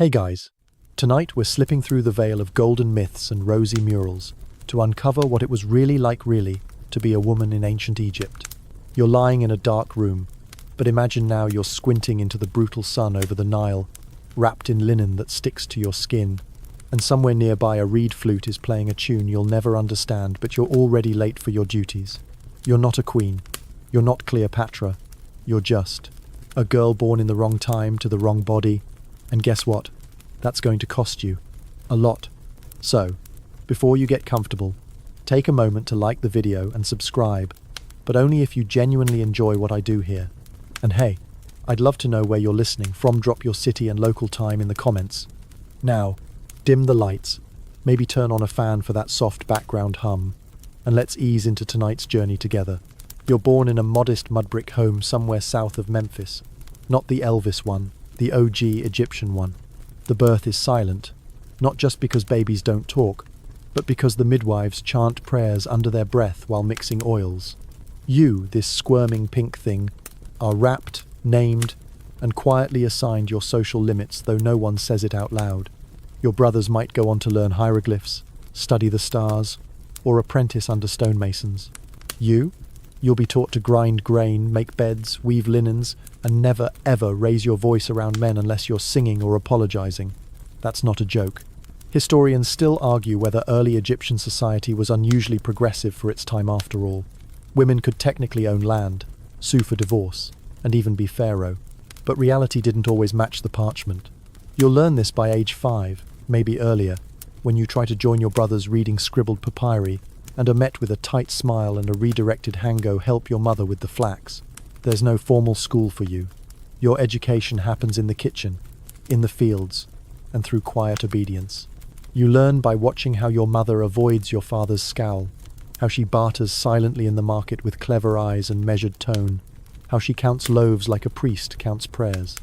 Hey guys, tonight we're slipping through the veil of golden myths and rosy murals to uncover what it was really to be a woman in ancient Egypt. You're lying in a dark room, but imagine now you're squinting into the brutal sun over the Nile, wrapped in linen that sticks to your skin, and somewhere nearby a reed flute is playing a tune you'll never understand, but you're already late for your duties. You're not a queen, you're not Cleopatra, you're just a girl born in the wrong time to the wrong body. And guess what? That's going to cost you a lot. So, before you get comfortable, take a moment to like the video and subscribe, but only if you genuinely enjoy what I do here. And hey, I'd love to know where you're listening from. Drop your city and local time in the comments. Now, dim the lights, maybe turn on a fan for that soft background hum, and let's ease into tonight's journey together. You're born in a modest mud brick home somewhere south of Memphis, not the Elvis one, the OG Egyptian one. The birth is silent, not just because babies don't talk, but because the midwives chant prayers under their breath while mixing oils. You, this squirming pink thing, are wrapped, named, and quietly assigned your social limits, though no one says it out loud. Your brothers might go on to learn hieroglyphs, study the stars, or apprentice under stonemasons. You'll be taught to grind grain, make beds, weave linens, and never ever raise your voice around men unless you're singing or apologizing. That's not a joke. Historians still argue whether early Egyptian society was unusually progressive for its time after all. Women could technically own land, sue for divorce, and even be pharaoh. But reality didn't always match the parchment. You'll learn this by age 5, maybe earlier, when you try to join your brothers reading scribbled papyri, and are met with a tight smile and a redirected hango, help your mother with the flax. There's no formal school for you. Your education happens in the kitchen, in the fields, and through quiet obedience. You learn by watching how your mother avoids your father's scowl, how she barters silently in the market with clever eyes and measured tone, how she counts loaves like a priest counts prayers.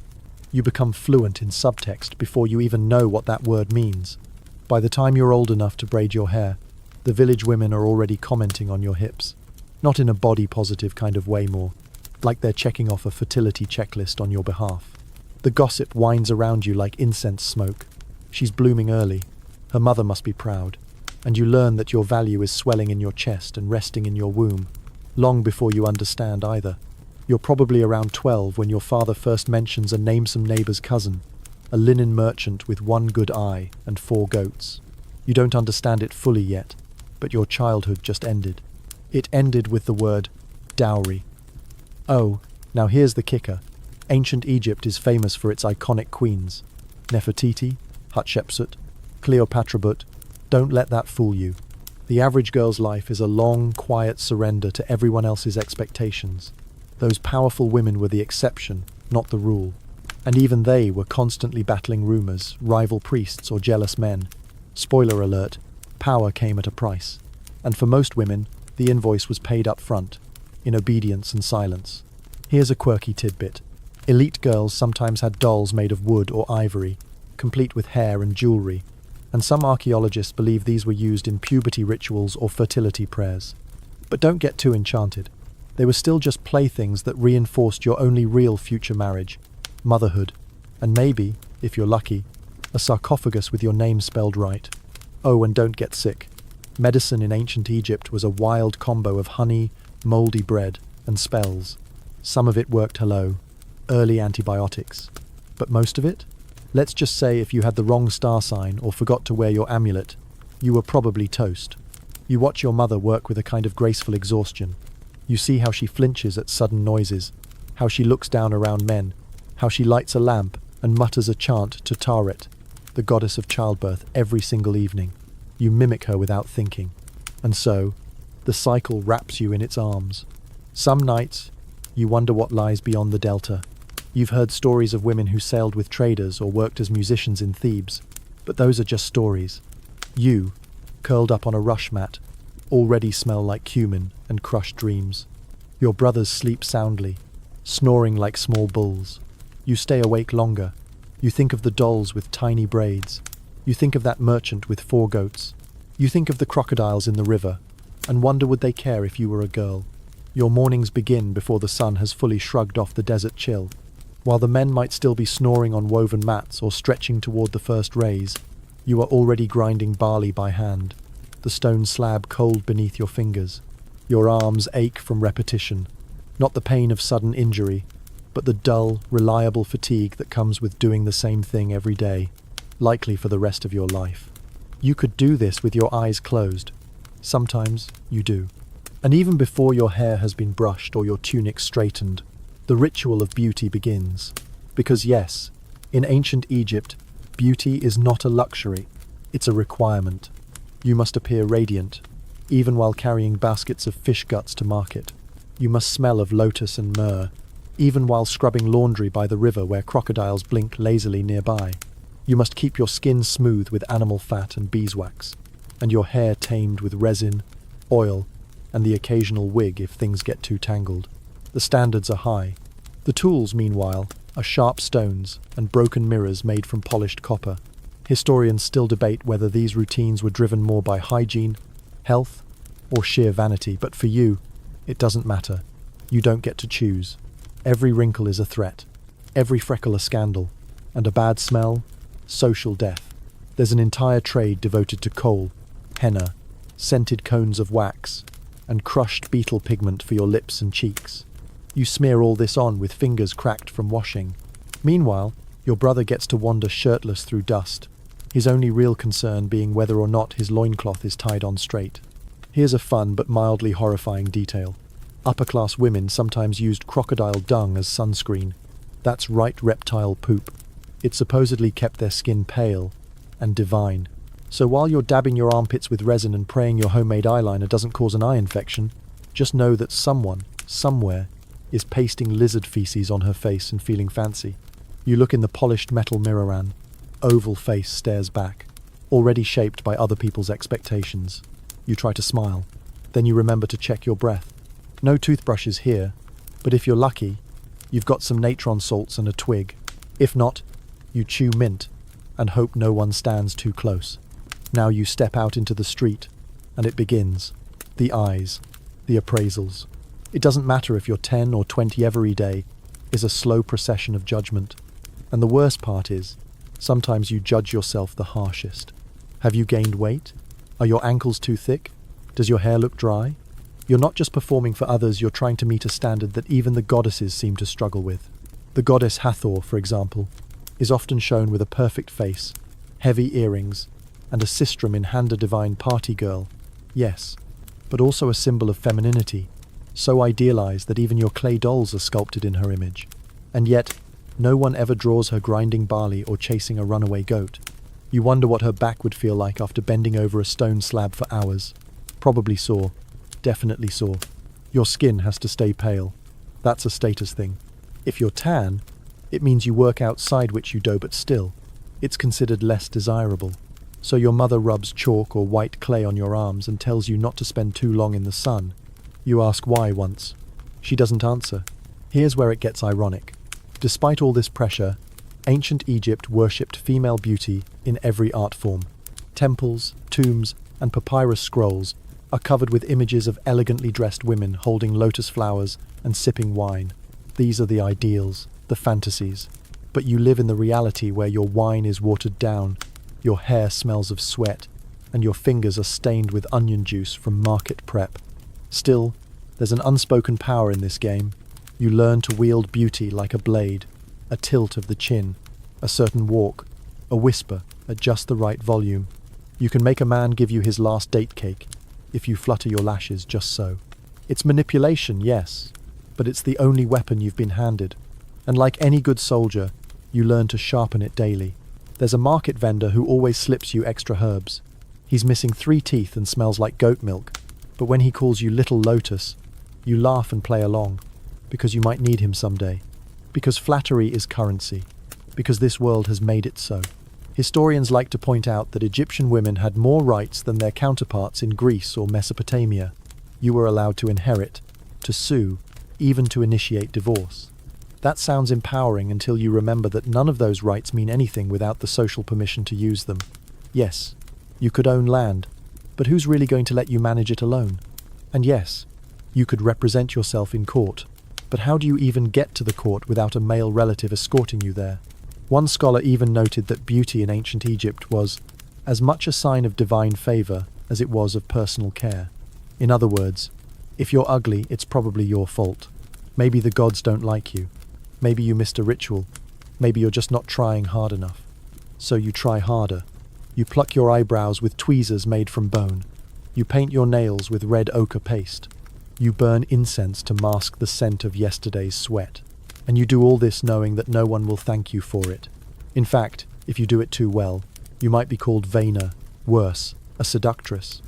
You become fluent in subtext before you even know what that word means. By the time you're old enough to braid your hair, the village women are already commenting on your hips. Not in a body-positive kind of way, more like they're checking off a fertility checklist on your behalf. The gossip winds around you like incense smoke. She's blooming early. Her mother must be proud. And you learn that your value is swelling in your chest and resting in your womb, long before you understand either. You're probably around 12 when your father first mentions a namesome neighbor's cousin, a linen merchant with one good eye and 4 goats. You don't understand it fully yet, but your childhood just ended. It ended with the word dowry. Oh, now here's the kicker. Ancient Egypt is famous for its iconic queens. Nefertiti, Hatshepsut, Cleopatra, but don't let that fool you. The average girl's life is a long, quiet surrender to everyone else's expectations. Those powerful women were the exception, not the rule. And even they were constantly battling rumors, rival priests, or jealous men. Spoiler alert, power came at a price. And for most women, the invoice was paid up front, in obedience and silence. Here's a quirky tidbit. Elite girls sometimes had dolls made of wood or ivory, complete with hair and jewelry, and some archaeologists believe these were used in puberty rituals or fertility prayers. But don't get too enchanted. They were still just playthings that reinforced your only real future marriage, motherhood, and maybe, if you're lucky, a sarcophagus with your name spelled right. Oh, and don't get sick. Medicine in ancient Egypt was a wild combo of honey, mouldy bread, and spells. Some of it worked early antibiotics. But most of it? Let's just say if you had the wrong star sign or forgot to wear your amulet, you were probably toast. You watch your mother work with a kind of graceful exhaustion. You see how she flinches at sudden noises, how she looks down around men, how she lights a lamp and mutters a chant to Taret, the goddess of childbirth, every single evening. You mimic her without thinking. And so, the cycle wraps you in its arms. Some nights, you wonder what lies beyond the delta. You've heard stories of women who sailed with traders or worked as musicians in Thebes, but those are just stories. You, curled up on a rush mat, already smell like cumin and crushed dreams. Your brothers sleep soundly, snoring like small bulls. You stay awake longer. You think of the dolls with tiny braids. You think of that merchant with 4 goats. You think of the crocodiles in the river, and wonder would they care if you were a girl. Your mornings begin before the sun has fully shrugged off the desert chill. While the men might still be snoring on woven mats or stretching toward the first rays, you are already grinding barley by hand, the stone slab cold beneath your fingers. Your arms ache from repetition, not the pain of sudden injury, but the dull, reliable fatigue that comes with doing the same thing every day, likely for the rest of your life. You could do this with your eyes closed. Sometimes you do. And even before your hair has been brushed or your tunic straightened, the ritual of beauty begins. Because yes, in ancient Egypt, beauty is not a luxury, it's a requirement. You must appear radiant, even while carrying baskets of fish guts to market. You must smell of lotus and myrrh, even while scrubbing laundry by the river where crocodiles blink lazily nearby. You must keep your skin smooth with animal fat and beeswax, and your hair tamed with resin, oil, and the occasional wig if things get too tangled. The standards are high. The tools, meanwhile, are sharp stones and broken mirrors made from polished copper. Historians still debate whether these routines were driven more by hygiene, health, or sheer vanity, but for you, it doesn't matter. You don't get to choose. Every wrinkle is a threat, every freckle a scandal, and a bad smell, social death. There's an entire trade devoted to kohl, henna, scented cones of wax, and crushed beetle pigment for your lips and cheeks. You smear all this on with fingers cracked from washing. Meanwhile, your brother gets to wander shirtless through dust, his only real concern being whether or not his loincloth is tied on straight. Here's a fun but mildly horrifying detail. Upper-class women sometimes used crocodile dung as sunscreen. That's right, reptile poop. It supposedly kept their skin pale and divine. So while you're dabbing your armpits with resin and praying your homemade eyeliner doesn't cause an eye infection, just know that someone, somewhere, is pasting lizard feces on her face and feeling fancy. You look in the polished metal mirror and oval face stares back, already shaped by other people's expectations. You try to smile. Then you remember to check your breath. No toothbrushes here, but if you're lucky, you've got some natron salts and a twig. If not, you chew mint and hope no one stands too close. Now you step out into the street, and it begins. The eyes, the appraisals. It doesn't matter if you're 10 or 20 every day, is a slow procession of judgment. And the worst part is, sometimes you judge yourself the harshest. Have you gained weight? Are your ankles too thick? Does your hair look dry? You're not just performing for others, you're trying to meet a standard that even the goddesses seem to struggle with. The goddess Hathor, for example, is often shown with a perfect face, heavy earrings, and a sistrum in hand, a divine party girl. Yes, but also a symbol of femininity, so idealized that even your clay dolls are sculpted in her image. And yet, no one ever draws her grinding barley or chasing a runaway goat. You wonder what her back would feel like after bending over a stone slab for hours. Probably sore. Definitely sore. Your skin has to stay pale. That's a status thing. If you're tan, it means you work outside, which you do, but still, it's considered less desirable. So your mother rubs chalk or white clay on your arms and tells you not to spend too long in the sun. You ask why once. She doesn't answer. Here's where it gets ironic. Despite all this pressure, ancient Egypt worshipped female beauty in every art form. Temples, tombs, and papyrus scrolls are covered with images of elegantly dressed women holding lotus flowers and sipping wine. These are the ideals, the fantasies. But you live in the reality where your wine is watered down, your hair smells of sweat, and your fingers are stained with onion juice from market prep. Still, there's an unspoken power in this game. You learn to wield beauty like a blade, a tilt of the chin, a certain walk, a whisper at just the right volume. You can make a man give you his last date cake if you flutter your lashes just so. It's manipulation, yes, but it's the only weapon you've been handed. And like any good soldier, you learn to sharpen it daily. There's a market vendor who always slips you extra herbs. He's missing 3 teeth and smells like goat milk. But when he calls you Little Lotus, you laugh and play along, because you might need him someday. Because flattery is currency. Because this world has made it so. Historians like to point out that Egyptian women had more rights than their counterparts in Greece or Mesopotamia. You were allowed to inherit, to sue, even to initiate divorce. That sounds empowering until you remember that none of those rights mean anything without the social permission to use them. Yes, you could own land, but who's really going to let you manage it alone? And yes, you could represent yourself in court, But how do you even get to the court without a male relative escorting you there? One scholar even noted that beauty in ancient Egypt was as much a sign of divine favor as it was of personal care. In other words, if you're ugly, it's probably your fault. Maybe the gods don't like you. Maybe you missed a ritual. Maybe you're just not trying hard enough. So you try harder. You pluck your eyebrows with tweezers made from bone. You paint your nails with red ochre paste. You burn incense to mask the scent of yesterday's sweat. And you do all this knowing that no one will thank you for it. In fact, if you do it too well, you might be called vainer, worse, a seductress.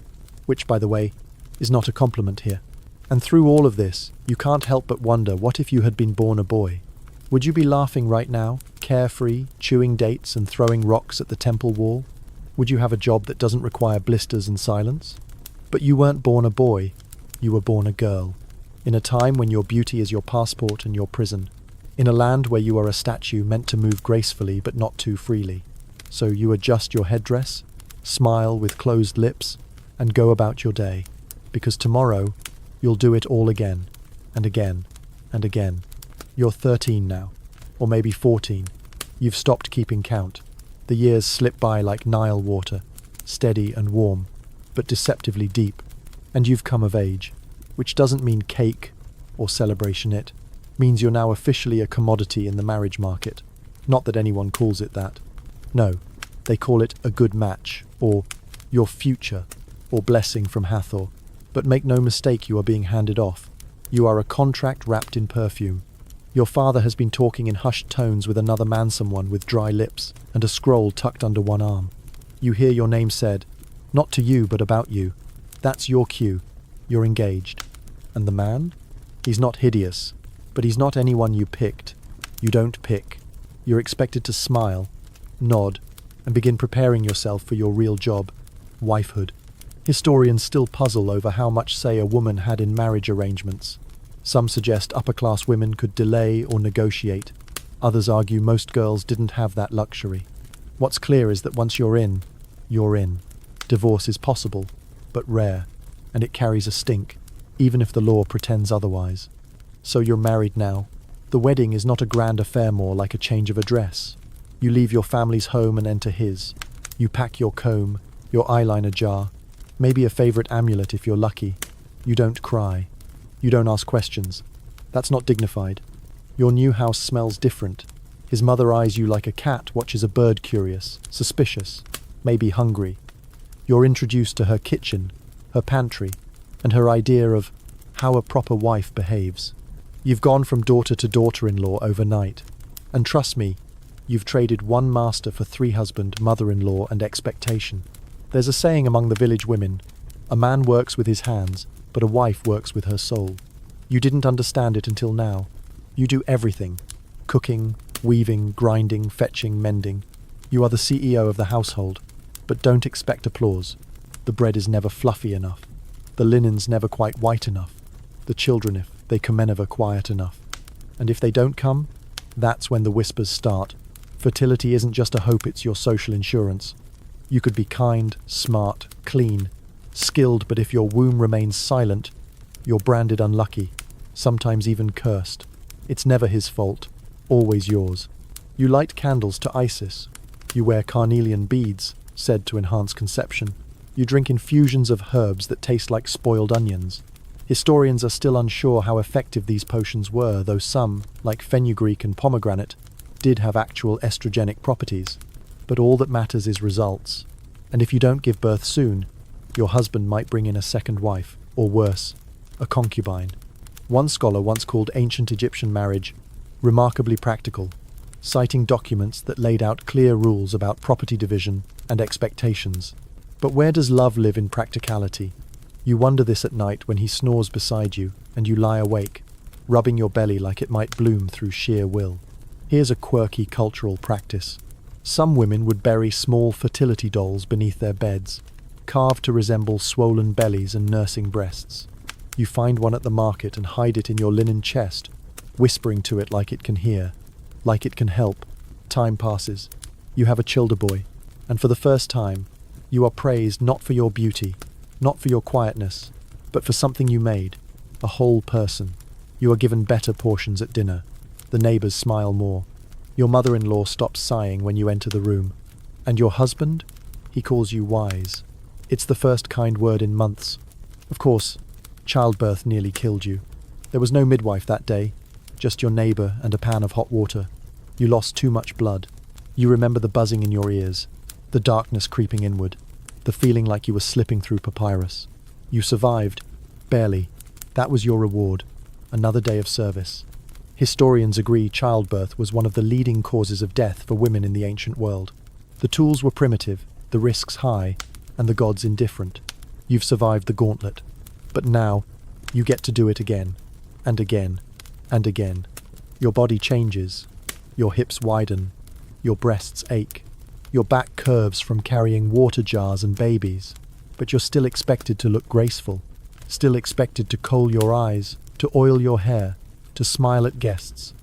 Which, by the way, is not a compliment here. And through all of this, you can't help but wonder, what if you had been born a boy? Would you be laughing right now, carefree, chewing dates and throwing rocks at the temple wall? Would you have a job that doesn't require blisters and silence? But you weren't born a boy, you were born a girl. In a time when your beauty is your passport and your prison. In a land where you are a statue meant to move gracefully but not too freely. So you adjust your headdress, smile with closed lips, and go about your day. Because tomorrow, you'll do it all again, and again, and again. You're 13 now, or maybe 14. You've stopped keeping count. The years slip by like Nile water, steady and warm, but deceptively deep. And you've come of age, which doesn't mean cake or celebration. It means you're now officially a commodity in the marriage market. Not that anyone calls it that. No, they call it a good match, or your future, or blessing from Hathor. But make no mistake, you are being handed off. You are a contract wrapped in perfume. Your father has been talking in hushed tones with another man, someone with dry lips and a scroll tucked under one arm. You hear your name said, not to you but about you. That's your cue. You're engaged. And the man? He's not hideous, but he's not anyone you picked. You don't pick. You're expected to smile, nod, and begin preparing yourself for your real job, wifehood. Historians still puzzle over how much say a woman had in marriage arrangements. Some suggest upper-class women could delay or negotiate. Others argue most girls didn't have that luxury. What's clear is that once you're in, you're in. Divorce is possible, but rare, and it carries a stink, even if the law pretends otherwise. So you're married now. The wedding is not a grand affair, more like a change of address. You leave your family's home and enter his. You pack your comb, your eyeliner jar, maybe a favorite amulet if you're lucky. You don't cry. You don't ask questions. That's not dignified. Your new house smells different. His mother eyes you like a cat watches a bird, curious, suspicious, maybe hungry. You're introduced to her kitchen, her pantry, and her idea of how a proper wife behaves. You've gone from daughter to daughter-in-law overnight. And trust me, you've traded one master for 3 husband, mother-in-law, and expectation. There's a saying among the village women, a man works with his hands, but a wife works with her soul. You didn't understand it until now. You do everything. Cooking, weaving, grinding, fetching, mending. You are the CEO of the household. But don't expect applause. The bread is never fluffy enough. The linen's never quite white enough. The children, if they come, never quiet enough. And if they don't come, that's when the whispers start. Fertility isn't just a hope, it's your social insurance. You could be kind, smart, clean, skilled, but if your womb remains silent, you're branded unlucky, sometimes even cursed. It's never his fault, always yours. You light candles to Isis. You wear carnelian beads, said to enhance conception. You drink infusions of herbs that taste like spoiled onions. Historians are still unsure how effective these potions were, though some, like fenugreek and pomegranate, did have actual estrogenic properties. But all that matters is results. And if you don't give birth soon, your husband might bring in a second wife, or worse, a concubine. One scholar once called ancient Egyptian marriage remarkably practical, citing documents that laid out clear rules about property division and expectations. But where does love live in practicality? You wonder this at night when he snores beside you and you lie awake, rubbing your belly like it might bloom through sheer will. Here's a quirky cultural practice. Some women would bury small fertility dolls beneath their beds, carved to resemble swollen bellies and nursing breasts. You find one at the market and hide it in your linen chest, whispering to it like it can hear, like it can help. Time passes. You have a childer boy, and for the first time, you are praised not for your beauty, not for your quietness, but for something you made, a whole person. You are given better portions at dinner. The neighbors smile more. Your mother-in-law stops sighing when you enter the room. And your husband? He calls you wise. It's the first kind word in months. Of course, childbirth nearly killed you. There was no midwife that day, just your neighbor and a pan of hot water. You lost too much blood. You remember the buzzing in your ears, the darkness creeping inward, the feeling like you were slipping through papyrus. You survived, barely. That was your reward, another day of service. Historians agree childbirth was one of the leading causes of death for women in the ancient world. The tools were primitive, the risks high, and the gods indifferent. You've survived the gauntlet. But now, you get to do it again, and again, and again. Your body changes. Your hips widen. Your breasts ache. Your back curves from carrying water jars and babies. But you're still expected to look graceful. Still expected to kohl your eyes, to oil your hair, to smile at guests.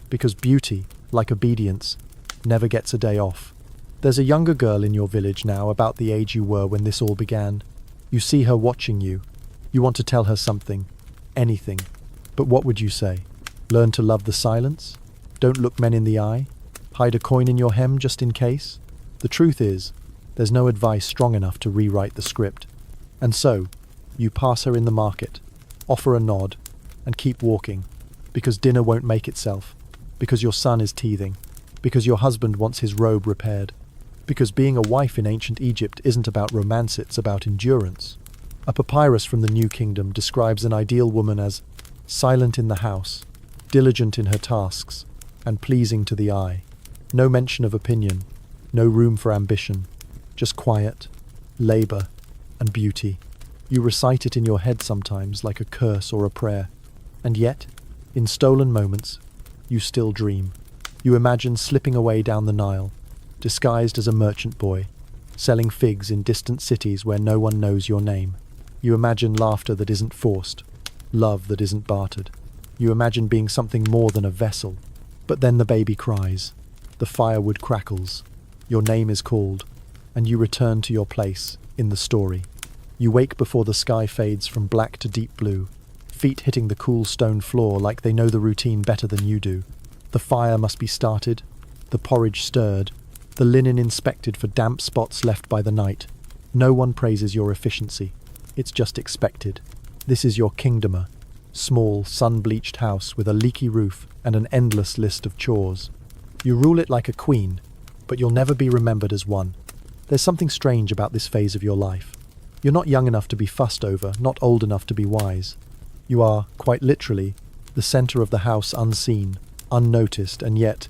Because beauty, like obedience, never gets a day off. There's a younger girl in your village now about the age you were when this all began. You see her watching you. You want to tell her something. Anything. But what would you say? Learn to love the silence? Don't look men in the eye? Hide a coin in your hem just in case? The truth is, there's no advice strong enough to rewrite the script. And so, you pass her in the market, offer a nod, and keep walking. Because dinner won't make itself. Because your son is teething. Because your husband wants his robe repaired. Because being a wife in ancient Egypt isn't about romance, it's about endurance. A papyrus from the New Kingdom describes an ideal woman as silent in the house, diligent in her tasks, and pleasing to the eye. No mention of opinion, no room for ambition, just quiet, labor, and beauty. You recite it in your head sometimes like a curse or a prayer. And yet, in stolen moments, you still dream. You imagine slipping away down the Nile, disguised as a merchant boy, selling figs in distant cities where no one knows your name. You imagine laughter that isn't forced, love that isn't bartered. You imagine being something more than a vessel. But then the baby cries, the firewood crackles, your name is called, and you return to your place in the story. You wake before the sky fades from black to deep blue, feet hitting the cool stone floor like they know the routine better than you do. The fire must be started, the porridge stirred, the linen inspected for damp spots left by the night. No one praises your efficiency. It's just expected. This is your kingdomer, small, sun-bleached house with a leaky roof and an endless list of chores. You rule it like a queen, but you'll never be remembered as one. There's something strange about this phase of your life. You're not young enough to be fussed over, not old enough to be wise. You are, quite literally, the center of the house, unseen, unnoticed, and yet,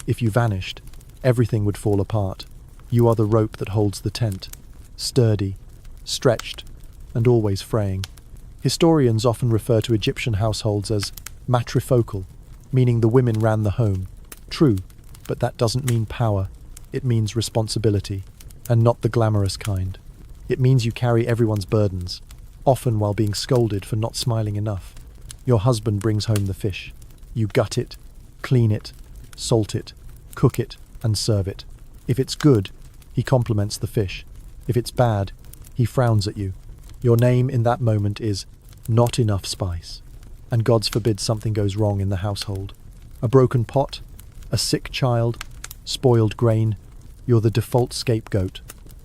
if you vanished, everything would fall apart. You are the rope that holds the tent, sturdy, stretched, and always fraying. Historians often refer to Egyptian households as matrifocal, meaning the women ran the home. True, but that doesn't mean power. It means responsibility, and not the glamorous kind. It means you carry everyone's burdens, often while being scolded for not smiling enough. Your husband brings home the fish. You gut it, clean it, salt it, cook it, and serve it. If it's good, he compliments the fish. If it's bad, he frowns at you. Your name in that moment is not enough spice. And gods forbid something goes wrong in the household. A broken pot, a sick child, spoiled grain, you're the default scapegoat.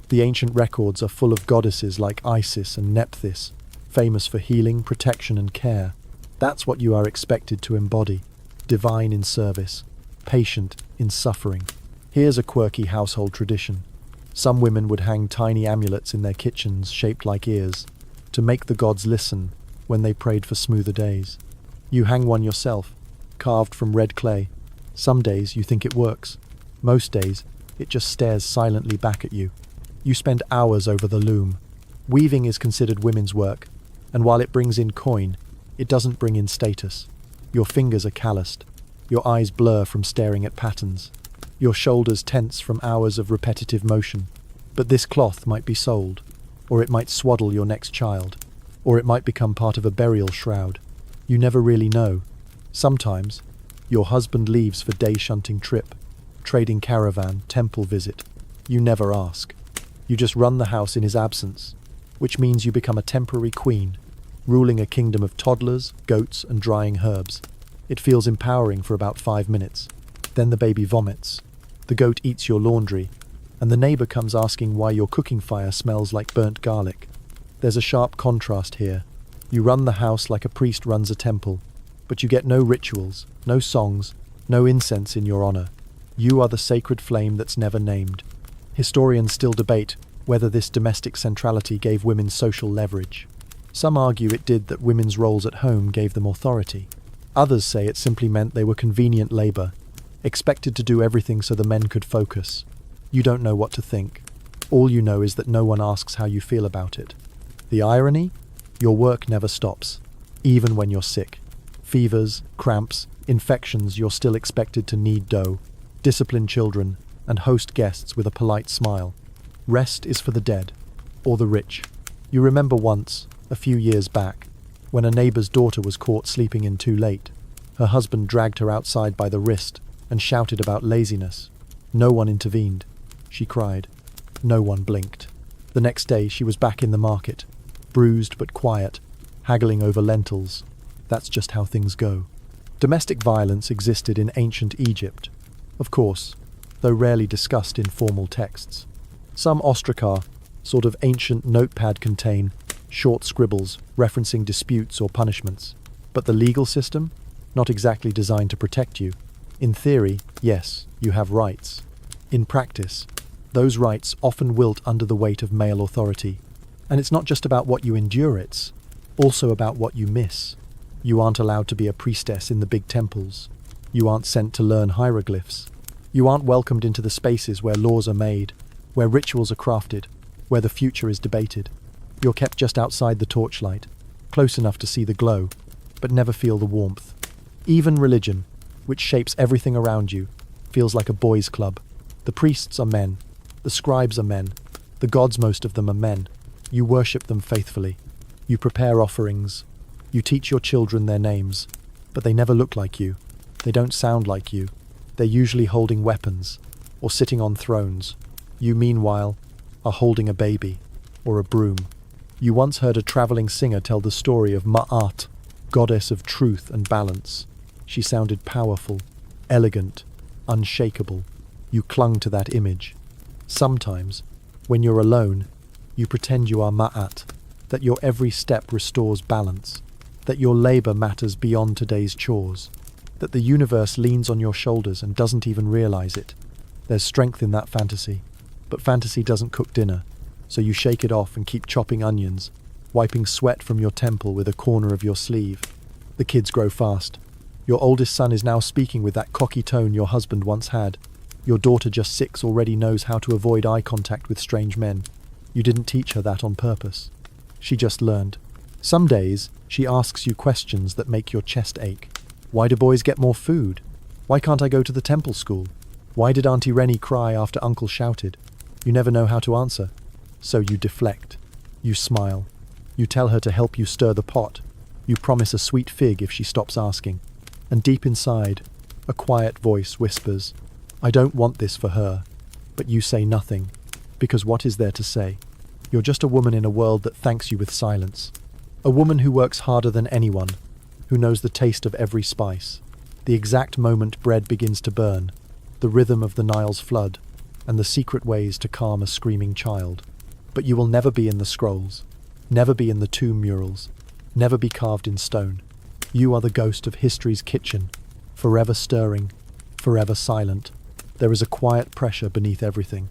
The ancient records are full of goddesses like Isis and Nephthys, famous for healing, protection, and care. That's what you are expected to embody. Divine in service, patient in suffering. Here's a quirky household tradition. Some women would hang tiny amulets in their kitchens shaped like ears to make the gods listen when they prayed for smoother days. You hang one yourself, carved from red clay. Some days you think it works. Most days, it just stares silently back at you. You spend hours over the loom. Weaving is considered women's work, and while it brings in coin, it doesn't bring in status. Your fingers are calloused. Your eyes blur from staring at patterns. Your shoulders tense from hours of repetitive motion. But this cloth might be sold, or it might swaddle your next child, or it might become part of a burial shroud. You never really know. Sometimes, your husband leaves for day-shunting trip, trading caravan, temple visit. You never ask. You just run the house in his absence, which means you become a temporary queen, ruling a kingdom of toddlers, goats, and drying herbs. It feels empowering for about 5 minutes. Then the baby vomits. The goat eats your laundry, and the neighbor comes asking why your cooking fire smells like burnt garlic. There's a sharp contrast here. You run the house like a priest runs a temple, but you get no rituals, no songs, no incense in your honor. You are the sacred flame that's never named. Historians still debate whether this domestic centrality gave women social leverage. Some argue it did, that women's roles at home gave them authority. Others say it simply meant they were convenient labor, expected to do everything so the men could focus. You don't know what to think. All you know is that no one asks how you feel about it. The irony? Your work never stops, even when you're sick. Fevers, cramps, infections, you're still expected to knead dough, discipline children, and host guests with a polite smile. Rest is for the dead, or the rich. You remember once, a few years back, when a neighbor's daughter was caught sleeping in too late. Her husband dragged her outside by the wrist and shouted about laziness. No one intervened. She cried. No one blinked. The next day she was back in the market, bruised but quiet, haggling over lentils. That's just how things go. Domestic violence existed in ancient Egypt, of course, though rarely discussed in formal texts. Some ostraca, sort of ancient notepad, contain short scribbles referencing disputes or punishments. But the legal system? Not exactly designed to protect you. In theory, yes, you have rights. In practice, those rights often wilt under the weight of male authority. And it's not just about what you endure, it's also about what you miss. You aren't allowed to be a priestess in the big temples. You aren't sent to learn hieroglyphs. You aren't welcomed into the spaces where laws are made, where rituals are crafted, where the future is debated. You're kept just outside the torchlight, close enough to see the glow, but never feel the warmth. Even religion, which shapes everything around you, feels like a boys' club. The priests are men. The scribes are men. The gods, most of them, are men. You worship them faithfully. You prepare offerings. You teach your children their names, but they never look like you. They don't sound like you. They're usually holding weapons or sitting on thrones. You, meanwhile, are holding a baby or a broom. You once heard a traveling singer tell the story of Ma'at, goddess of truth and balance. She sounded powerful, elegant, unshakable. You clung to that image. Sometimes, when you're alone, you pretend you are Ma'at, that your every step restores balance, that your labor matters beyond today's chores, that the universe leans on your shoulders and doesn't even realize it. There's strength in that fantasy, but fantasy doesn't cook dinner, so you shake it off and keep chopping onions, wiping sweat from your temple with a corner of your sleeve. The kids grow fast. Your oldest son is now speaking with that cocky tone your husband once had. Your daughter, just 6, already knows how to avoid eye contact with strange men. You didn't teach her that on purpose. She just learned. Some days, she asks you questions that make your chest ache. Why do boys get more food? Why can't I go to the temple school? Why did Auntie Rennie cry after Uncle shouted? You never know how to answer. So you deflect. You smile. You tell her to help you stir the pot. You promise a sweet fig if she stops asking. And deep inside, a quiet voice whispers, I don't want this for her. But you say nothing, because what is there to say? You're just a woman in a world that thanks you with silence. A woman who works harder than anyone, who knows the taste of every spice, the exact moment bread begins to burn, the rhythm of the Nile's flood, and the secret ways to calm a screaming child. But you will never be in the scrolls, never be in the tomb murals, never be carved in stone. You are the ghost of history's kitchen, forever stirring, forever silent. There is a quiet pressure beneath everything,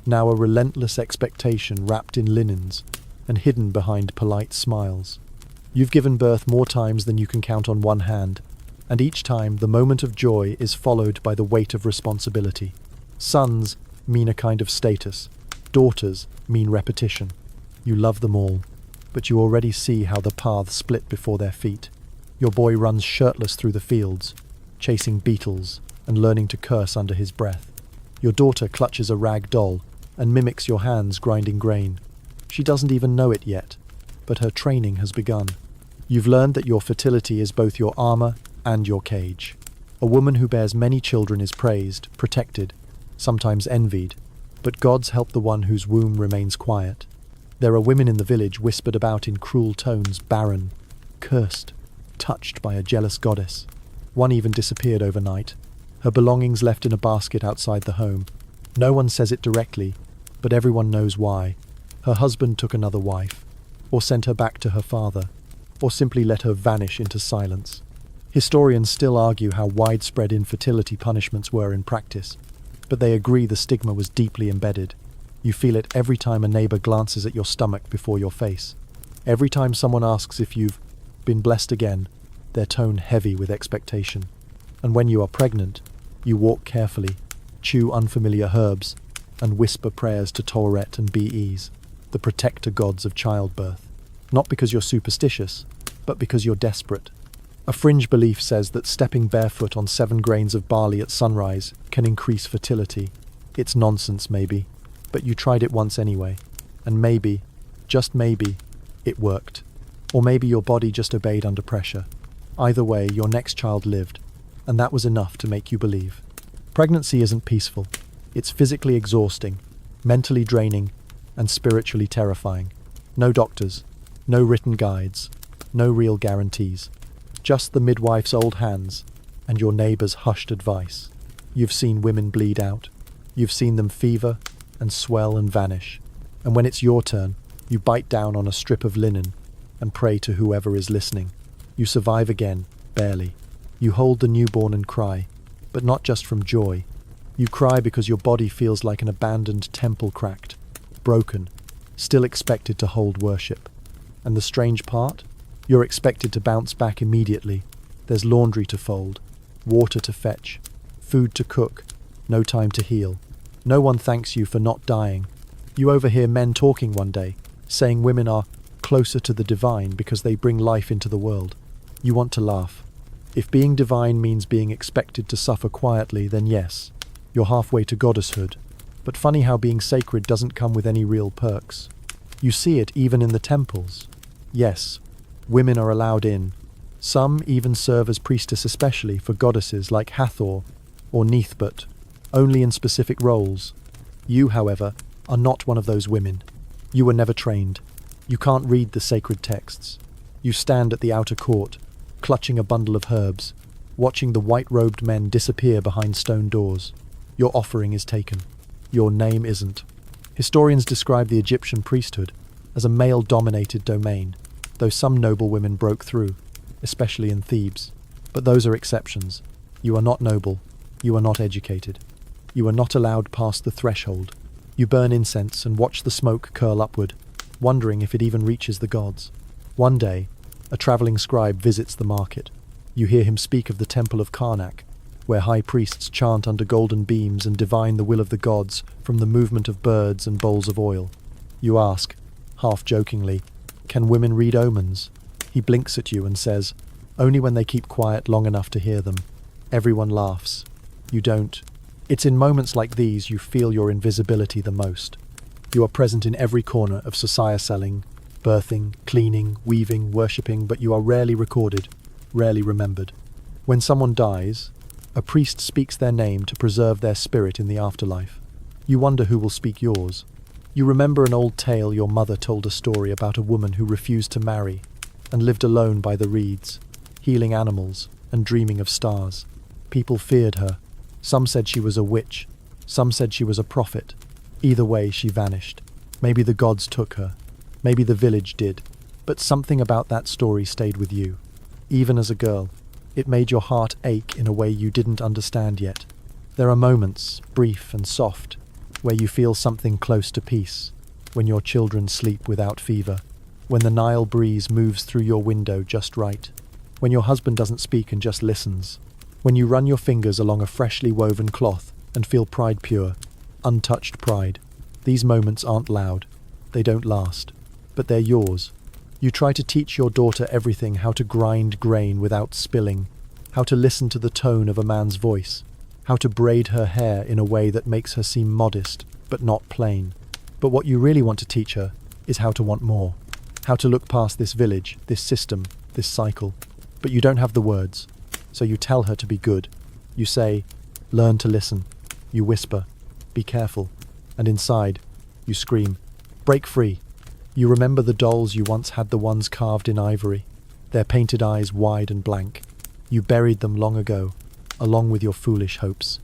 now a relentless expectation wrapped in linens and hidden behind polite smiles. You've given birth more times than you can count on one hand, and each time the moment of joy is followed by the weight of responsibility. Sons mean a kind of status. Daughters mean repetition. You love them all, but you already see how the paths split before their feet. Your boy runs shirtless through the fields, chasing beetles and learning to curse under his breath. Your daughter clutches a rag doll and mimics your hands grinding grain. She doesn't even know it yet, but her training has begun. You've learned that your fertility is both your armor and your cage. A woman who bears many children is praised, protected, sometimes envied, but gods help the one whose womb remains quiet. There are women in the village whispered about in cruel tones, barren, cursed, touched by a jealous goddess. One even disappeared overnight, her belongings left in a basket outside the home. No one says it directly, but everyone knows why. Her husband took another wife, or sent her back to her father, or simply let her vanish into silence. Historians still argue how widespread infertility punishments were in practice, but they agree the stigma was deeply embedded. You feel it every time a neighbor glances at your stomach before your face. Every time someone asks if you've been blessed again, their tone heavy with expectation. And when you are pregnant, you walk carefully, chew unfamiliar herbs, and whisper prayers to Tauret and Bees, the protector gods of childbirth. Not because you're superstitious, but because you're desperate. A fringe belief says that stepping barefoot on 7 grains of barley at sunrise can increase fertility. It's nonsense, maybe, but you tried it once anyway. And maybe, just maybe, it worked. Or maybe your body just obeyed under pressure. Either way, your next child lived, and that was enough to make you believe. Pregnancy isn't peaceful. It's physically exhausting, mentally draining, and spiritually terrifying. No doctors, no written guides, no real guarantees. Just the midwife's old hands and your neighbor's hushed advice. You've seen women bleed out. You've seen them fever and swell and vanish. And when it's your turn, you bite down on a strip of linen and pray to whoever is listening. You survive again, barely. You hold the newborn and cry, but not just from joy. You cry because your body feels like an abandoned temple, cracked, broken, still expected to hold worship. And the strange part? You're expected to bounce back immediately. There's laundry to fold, water to fetch, food to cook, no time to heal. No one thanks you for not dying. You overhear men talking one day, saying women are closer to the divine because they bring life into the world. You want to laugh. If being divine means being expected to suffer quietly, then yes, you're halfway to goddesshood. But funny how being sacred doesn't come with any real perks. You see it even in the temples. Yes, women are allowed in. Some even serve as priestess, especially for goddesses like Hathor or Neith, but only in specific roles. You, however, are not one of those women. You were never trained. You can't read the sacred texts. You stand at the outer court, clutching a bundle of herbs, watching the white-robed men disappear behind stone doors. Your offering is taken. Your name isn't. Historians describe the Egyptian priesthood as a male-dominated domain, though some noble women broke through, especially in Thebes. But those are exceptions. You are not noble. You are not educated. You are not allowed past the threshold. You burn incense and watch the smoke curl upward, wondering if it even reaches the gods. One day, a traveling scribe visits the market. You hear him speak of the temple of Karnak, where high priests chant under golden beams and divine the will of the gods from the movement of birds and bowls of oil. You ask, half jokingly, "Can women read omens?" He blinks at you and says, "Only when they keep quiet long enough to hear them." Everyone laughs. You don't. It's in moments like these you feel your invisibility the most. You are present in every corner of society, selling, birthing, cleaning, weaving, worshipping, but you are rarely recorded, rarely remembered. When someone dies, a priest speaks their name to preserve their spirit in the afterlife. You wonder who will speak yours. You remember an old tale your mother told, a story about a woman who refused to marry and lived alone by the reeds, healing animals and dreaming of stars. People feared her. Some said she was a witch. Some said she was a prophet. Either way, she vanished. Maybe the gods took her. Maybe the village did. But something about that story stayed with you. Even as a girl, it made your heart ache in a way you didn't understand yet. There are moments, brief and soft, where you feel something close to peace, when your children sleep without fever, when the Nile breeze moves through your window just right, when your husband doesn't speak and just listens, when you run your fingers along a freshly woven cloth and feel pride pure, untouched pride. These moments aren't loud. They don't last. But they're yours. You try to teach your daughter everything: how to grind grain without spilling, how to listen to the tone of a man's voice, how to braid her hair in a way that makes her seem modest, but not plain. But what you really want to teach her is how to want more, how to look past this village, this system, this cycle. But you don't have the words, so you tell her to be good. You say, "Learn to listen." You whisper, "Be careful." And inside, you scream, "Break free." You remember the dolls you once had, the ones carved in ivory, their painted eyes wide and blank. You buried them long ago, along with your foolish hopes.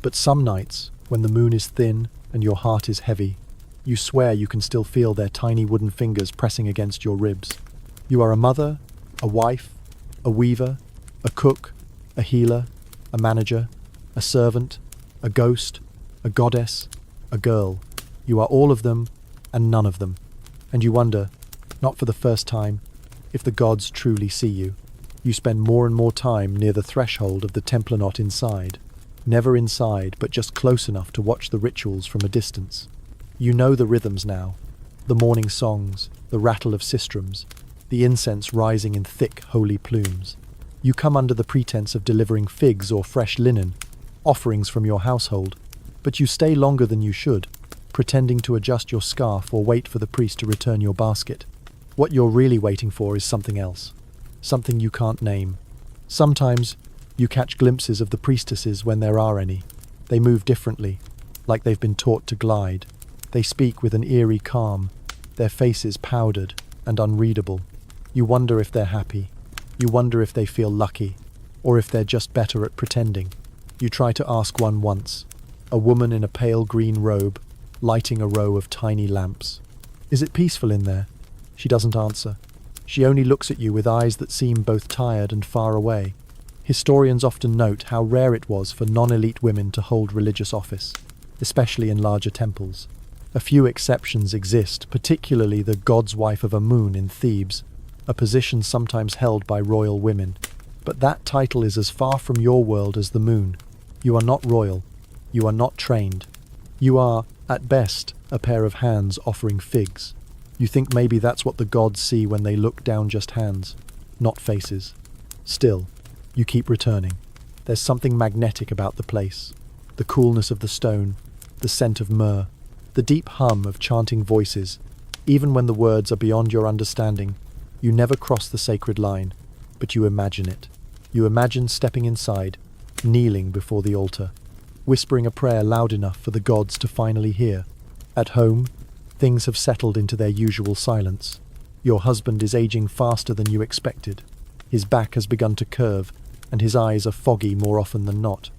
But some nights, when the moon is thin and your heart is heavy, you swear you can still feel their tiny wooden fingers pressing against your ribs. You are a mother, a wife, a weaver, a cook, a healer, a manager, a servant, a ghost, a goddess, a girl. You are all of them and none of them. And you wonder, not for the first time, if the gods truly see you. You spend more and more time near the threshold of the Templar, not inside. Never inside, but just close enough to watch the rituals from a distance. You know the rhythms now, the morning songs, the rattle of sistrums, the incense rising in thick, holy plumes. You come under the pretense of delivering figs or fresh linen, offerings from your household, but you stay longer than you should, pretending to adjust your scarf or wait for the priest to return your basket. What you're really waiting for is something else, something you can't name. Sometimes you catch glimpses of the priestesses when there are any. They move differently, like they've been taught to glide. They speak with an eerie calm, their faces powdered and unreadable. You wonder if they're happy. You wonder if they feel lucky, or if they're just better at pretending. You try to ask one once, a woman in a pale green robe, lighting a row of tiny lamps. Is it peaceful in there? She doesn't answer. She only looks at you with eyes that seem both tired and far away. Historians often note how rare it was for non-elite women to hold religious office, especially in larger temples. A few exceptions exist, particularly the god's wife of Amun in Thebes, a position sometimes held by royal women. But that title is as far from your world as the moon. You are not royal. You are not trained. You are, at best, a pair of hands offering figs. You think maybe that's what the gods see when they look down, just hands, not faces. Still, you keep returning. There's something magnetic about the place. The coolness of the stone, the scent of myrrh, the deep hum of chanting voices. Even when the words are beyond your understanding, you never cross the sacred line, but you imagine it. You imagine stepping inside, kneeling before the altar, whispering a prayer loud enough for the gods to finally hear. At home, things have settled into their usual silence. Your husband is aging faster than you expected. His back has begun to curve, and his eyes are foggy more often than not.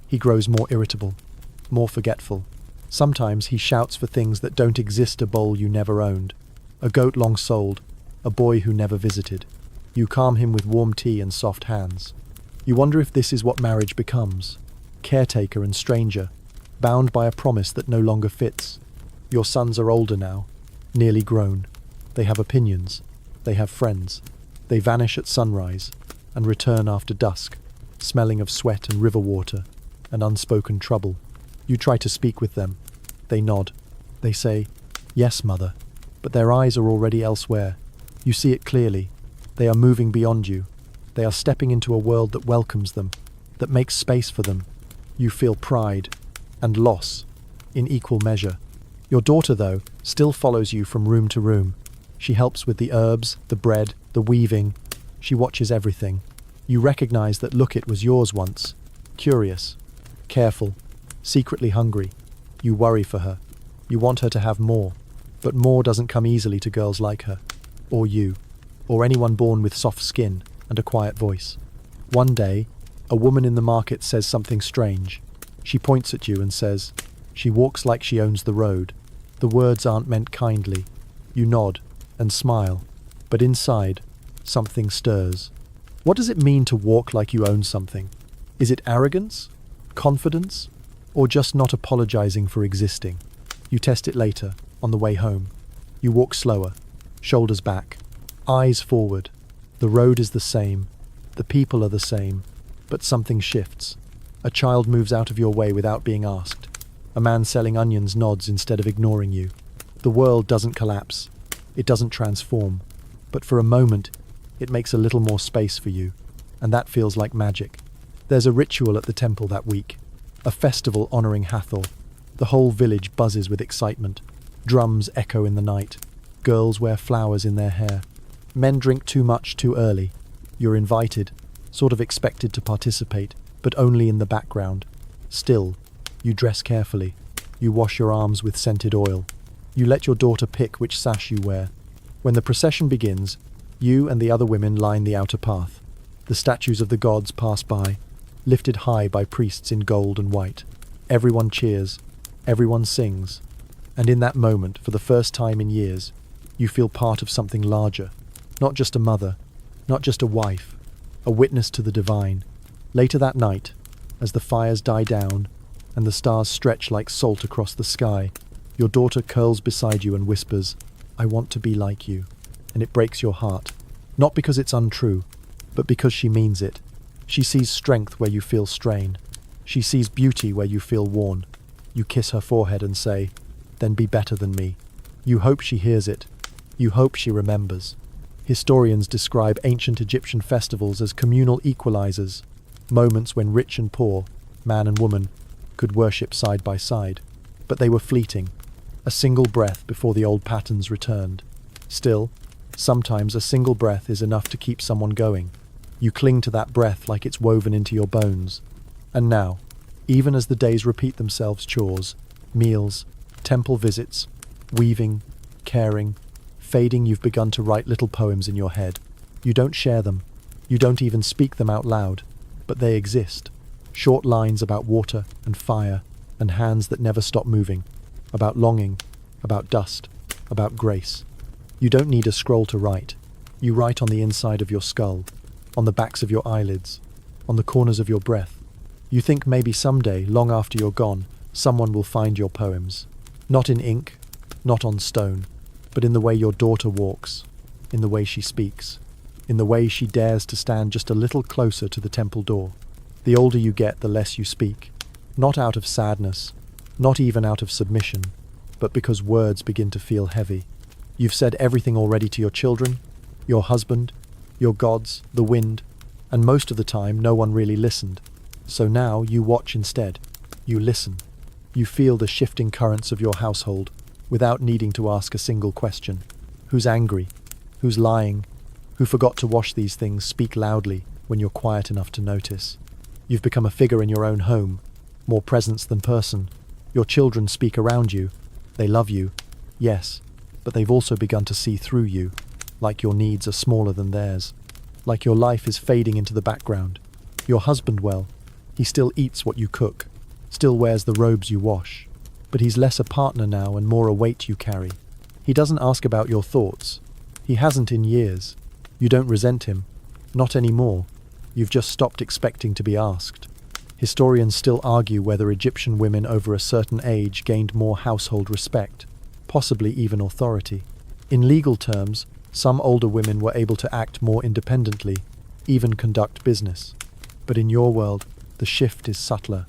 He grows more irritable, more forgetful. Sometimes he shouts for things that don't exist, a bowl you never owned, a goat long sold, a boy who never visited. You calm him with warm tea and soft hands. You wonder if this is what marriage becomes. Caretaker and stranger, bound by a promise that no longer fits. Your sons are older now, nearly grown. They have opinions. They have friends. They vanish at sunrise and return after dusk, smelling of sweat and river water and unspoken trouble. You try to speak with them. They nod. They say, "Yes, mother," but their eyes are already elsewhere. You see it clearly. They are moving beyond you. They are stepping into a world that welcomes them, that makes space for them. You feel pride and loss in equal measure. Your daughter, though, still follows you from room to room. She helps with the herbs, the bread, the weaving. She watches everything. You recognize that it was yours once. Curious, careful, secretly hungry. You worry for her. You want her to have more. But more doesn't come easily to girls like her, or you, or anyone born with soft skin and a quiet voice. One day, a woman in the market says something strange. She points at you and says, "She walks like she owns the road." The words aren't meant kindly. You nod and smile, but inside, something stirs. What does it mean to walk like you own something? Is it arrogance, confidence, or just not apologizing for existing? You test it later, on the way home. You walk slower, shoulders back, eyes forward. The road is the same, the people are the same, but something shifts. A child moves out of your way without being asked. A man selling onions nods instead of ignoring you. The world doesn't collapse. It doesn't transform. But for a moment, it makes a little more space for you. And that feels like magic. There's a ritual at the temple that week. A festival honoring Hathor. The whole village buzzes with excitement. Drums echo in the night. Girls wear flowers in their hair. Men drink too much too early. You're invited, sort of expected to participate, but only in the background. Still, you dress carefully. You wash your arms with scented oil. You let your daughter pick which sash you wear. When the procession begins, you and the other women line the outer path. The statues of the gods pass by, lifted high by priests in gold and white. Everyone cheers, everyone sings, and in that moment, for the first time in years, you feel part of something larger. Not just a mother, not just a wife, a witness to the divine. Later that night, as the fires die down and the stars stretch like salt across the sky, your daughter curls beside you and whispers, "I want to be like you." And it breaks your heart, not because it's untrue, but because she means it. She sees strength where you feel strain. She sees beauty where you feel worn. You kiss her forehead and say, "Then be better than me." You hope she hears it. You hope she remembers. Historians describe ancient Egyptian festivals as communal equalizers, moments when rich and poor, man and woman, could worship side by side. But they were fleeting, a single breath before the old patterns returned. Still, sometimes a single breath is enough to keep someone going. You cling to that breath like it's woven into your bones. And now, even as the days repeat themselves, chores, meals, temple visits, weaving, caring, fading, you've begun to write little poems in your head. You don't share them. You don't even speak them out loud, but they exist. Short lines about water and fire and hands that never stop moving, about longing, about dust, about grace. You don't need a scroll to write. You write on the inside of your skull, on the backs of your eyelids, on the corners of your breath. You think maybe someday, long after you're gone, someone will find your poems. Not in ink, not on stone, but in the way your daughter walks, in the way she speaks, in the way she dares to stand just a little closer to the temple door. The older you get, the less you speak, not out of sadness, not even out of submission, but because words begin to feel heavy. You've said everything already to your children, your husband, your gods, the wind, and most of the time no one really listened. So now you watch instead. You listen. You feel the shifting currents of your household without needing to ask a single question. Who's angry? Who's lying? Who forgot to wash these things? Speak loudly when you're quiet enough to notice. You've become a figure in your own home, more presence than person. Your children speak around you. They love you, yes, but they've also begun to see through you, like your needs are smaller than theirs, like your life is fading into the background. Your husband, well, he still eats what you cook, still wears the robes you wash, but he's less a partner now and more a weight you carry. He doesn't ask about your thoughts. He hasn't in years. You don't resent him. Not anymore. You've just stopped expecting to be asked. Historians still argue whether Egyptian women over a certain age gained more household respect, possibly even authority. In legal terms, some older women were able to act more independently, even conduct business. But in your world, the shift is subtler.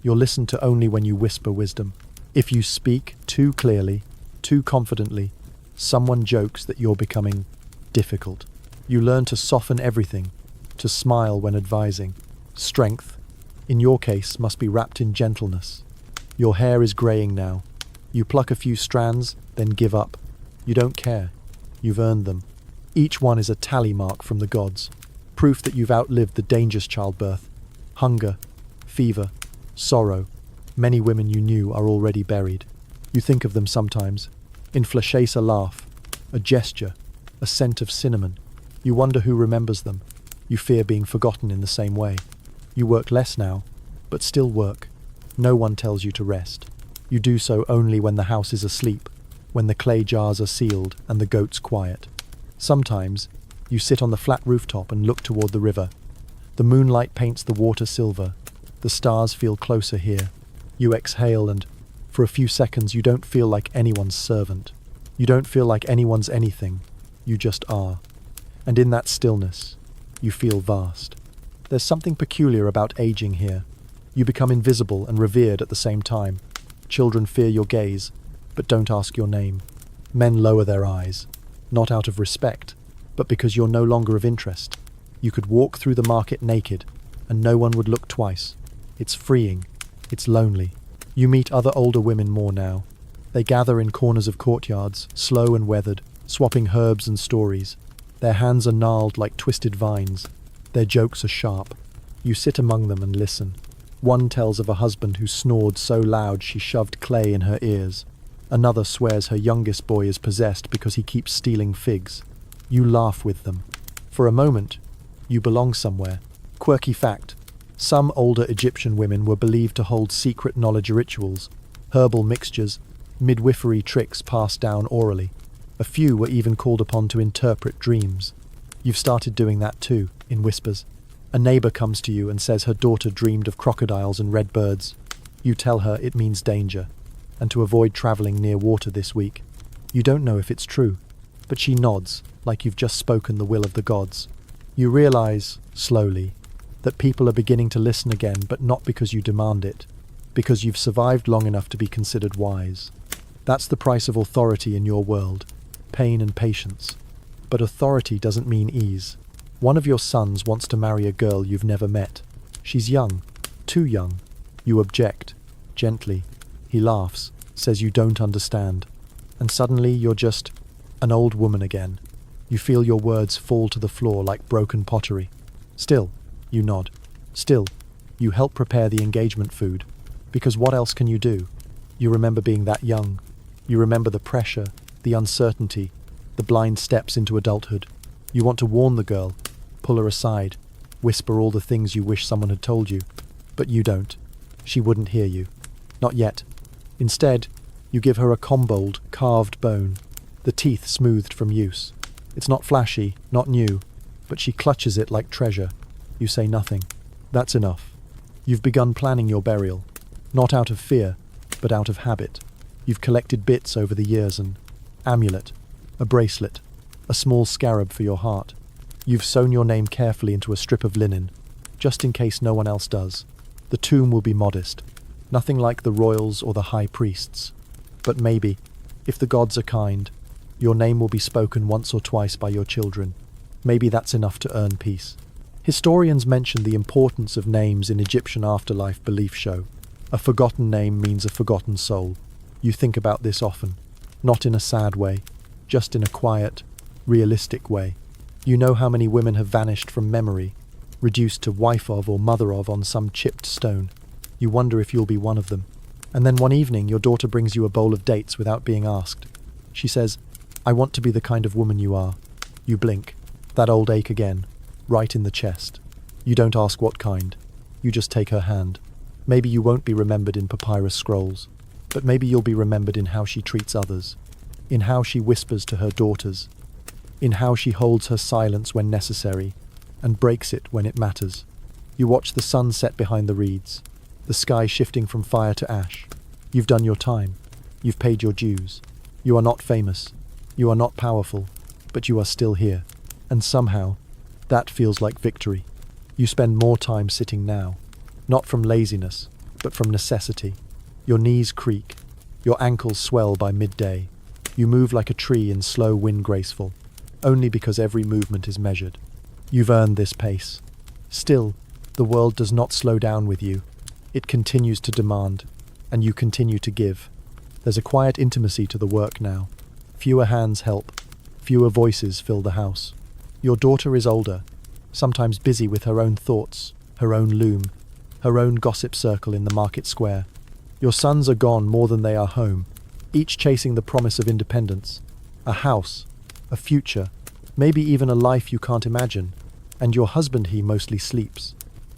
You're listened to only when you whisper wisdom. If you speak too clearly, too confidently, someone jokes that you're becoming difficult. You learn to soften everything, to smile when advising. Strength, in your case, must be wrapped in gentleness. Your hair is graying now. You pluck a few strands, then give up. You don't care. You've earned them. Each one is a tally mark from the gods, proof that you've outlived the dangerous childbirth, hunger, fever, sorrow. Many women you knew are already buried. You think of them sometimes. In flashes, a laugh, a gesture, a scent of cinnamon. You wonder who remembers them. You fear being forgotten in the same way. You work less now, but still work. No one tells you to rest. You do so only when the house is asleep, when the clay jars are sealed and the goats quiet. Sometimes, you sit on the flat rooftop and look toward the river. The moonlight paints the water silver. The stars feel closer here. You exhale and, for a few seconds, you don't feel like anyone's servant. You don't feel like anyone's anything. You just are. And in that stillness, you feel vast. There's something peculiar about aging here. You become invisible and revered at the same time. Children fear your gaze, but don't ask your name. Men lower their eyes, not out of respect, but because you're no longer of interest. You could walk through the market naked, and no one would look twice. It's freeing. It's lonely. You meet other older women more now. They gather in corners of courtyards, slow and weathered, swapping herbs and stories. Their hands are gnarled like twisted vines. Their jokes are sharp. You sit among them and listen. One tells of a husband who snored so loud she shoved clay in her ears. Another swears her youngest boy is possessed because he keeps stealing figs. You laugh with them. For a moment, you belong somewhere. Quirky fact: some older Egyptian women were believed to hold secret knowledge rituals, herbal mixtures, midwifery tricks passed down orally. A few were even called upon to interpret dreams. You've started doing that too, in whispers. A neighbor comes to you and says her daughter dreamed of crocodiles and red birds. You tell her it means danger, and to avoid traveling near water this week. You don't know if it's true, but she nods, like you've just spoken the will of the gods. You realize, slowly, that people are beginning to listen again, but not because you demand it, because you've survived long enough to be considered wise. That's the price of authority in your world: pain and patience. But authority doesn't mean ease. One of your sons wants to marry a girl you've never met. She's young, too young. You object, gently. He laughs, says you don't understand. And suddenly you're just an old woman again. You feel your words fall to the floor like broken pottery. Still, you nod. Still, you help prepare the engagement food. Because what else can you do? You remember being that young. You remember the pressure, the uncertainty, the blind steps into adulthood. You want to warn the girl, pull her aside, whisper all the things you wish someone had told you. But you don't. She wouldn't hear you. Not yet. Instead, you give her a comboled, carved bone, the teeth smoothed from use. It's not flashy, not new, but she clutches it like treasure. You say nothing. That's enough. You've begun planning your burial, not out of fear, but out of habit. You've collected bits over the years: an amulet, a bracelet, a small scarab for your heart. You've sewn your name carefully into a strip of linen, just in case no one else does. The tomb will be modest, nothing like the royals or the high priests. But maybe, if the gods are kind, your name will be spoken once or twice by your children. Maybe that's enough to earn peace. Historians mention the importance of names in Egyptian afterlife belief show. A forgotten name means a forgotten soul. You think about this often, not in a sad way, just in a quiet, realistic way. You know how many women have vanished from memory, reduced to wife of or mother of on some chipped stone. You wonder if you'll be one of them. And then one evening your daughter brings you a bowl of dates without being asked. She says, "I want to be the kind of woman you are." You blink. That old ache again, right in the chest. You don't ask what kind. You just take her hand. Maybe you won't be remembered in papyrus scrolls, but maybe you'll be remembered in how she treats others, in how she whispers to her daughters, in how she holds her silence when necessary, and breaks it when it matters. You watch the sun set behind the reeds, the sky shifting from fire to ash. You've done your time. You've paid your dues. You are not famous. You are not powerful, but you are still here. And somehow, that feels like victory. You spend more time sitting now, not from laziness, but from necessity. Your knees creak. Your ankles swell by midday. You move like a tree in slow wind graceful, only because every movement is measured. You've earned this pace. Still, the world does not slow down with you. It continues to demand, and you continue to give. There's a quiet intimacy to the work now. Fewer hands help. Fewer voices fill the house. Your daughter is older, sometimes busy with her own thoughts, her own loom, her own gossip circle in the market square. Your sons are gone more than they are home, each chasing the promise of independence, a house, a future, maybe even a life you can't imagine. And your husband, he mostly sleeps.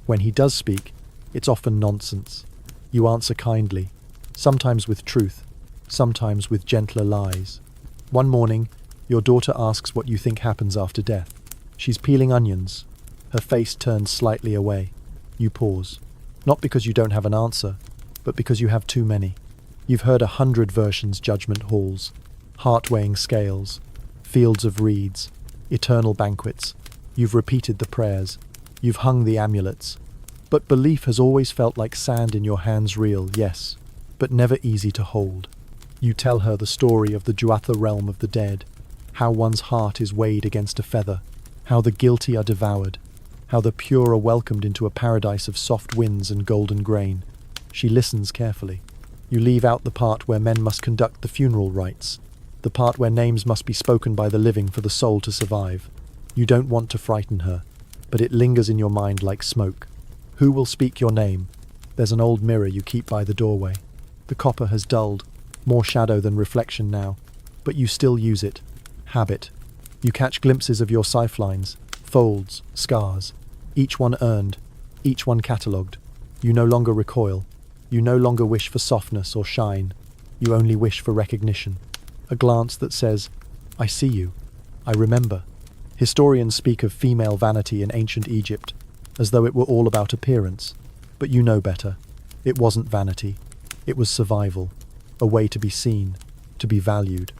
When he does speak, it's often nonsense. You answer kindly, sometimes with truth, sometimes with gentler lies. One morning, your daughter asks what you think happens after death. She's peeling onions, her face turned slightly away. You pause, not because you don't have an answer, but because you have too many. You've heard 100 versions: judgment halls, heart-weighing scales, fields of reeds, eternal banquets. You've repeated the prayers, you've hung the amulets. But belief has always felt like sand in your hands, real, yes, but never easy to hold. You tell her the story of the Juatha realm of the dead, how one's heart is weighed against a feather, how the guilty are devoured, how the pure are welcomed into a paradise of soft winds and golden grain. She listens carefully. You leave out the part where men must conduct the funeral rites, the part where names must be spoken by the living for the soul to survive. You don't want to frighten her, but it lingers in your mind like smoke. Who will speak your name? There's an old mirror you keep by the doorway. The copper has dulled. More shadow than reflection now, but you still use it. Habit. You catch glimpses of your sifelines, folds, scars, each one earned, each one catalogued. You no longer recoil. You no longer wish for softness or shine. You only wish for recognition. A glance that says, I see you. I remember. Historians speak of female vanity in ancient Egypt, as though it were all about appearance. But you know better. It wasn't vanity. It was survival. A way to be seen, to be valued.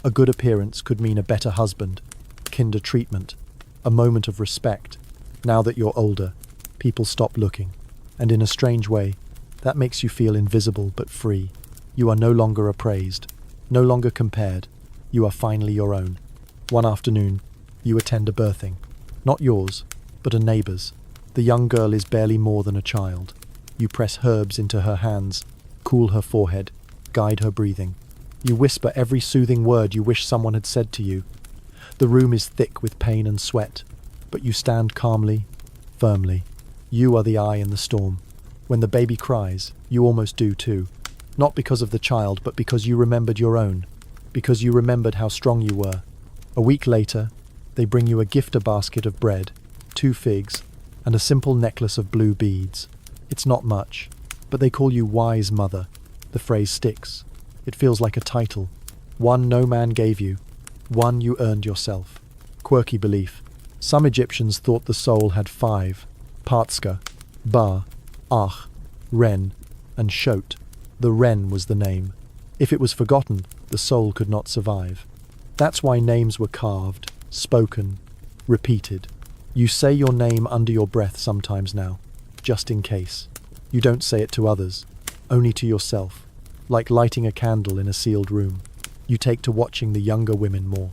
A good appearance could mean a better husband, kinder treatment, a moment of respect. Now that you're older, people stop looking. And in a strange way, that makes you feel invisible but free. You are no longer appraised, no longer compared. You are finally your own. One afternoon, you attend a birthing. Not yours, but a neighbour's. The young girl is barely more than a child. You press herbs into her hands, cool her forehead, guide her breathing. You whisper every soothing word you wish someone had said to you. The room is thick with pain and sweat, but you stand calmly, firmly. You are the eye in the storm. When the baby cries, you almost do too. Not because of the child, but because you remembered your own. Because you remembered how strong you were. A week later, they bring you a gifter basket of bread, 2 figs, and a simple necklace of blue beads. It's not much, but they call you wise mother. The phrase sticks. It feels like a title. One no man gave you. One you earned yourself. Quirky belief. Some Egyptians thought the soul had 5. Partska, Ba, Ach, Ren, and Shot. The Ren was the name. If it was forgotten, the soul could not survive. That's why names were carved, spoken, repeated. You say your name under your breath sometimes now, just in case. You don't say it to others, only to yourself, like lighting a candle in a sealed room. You take to watching the younger women more,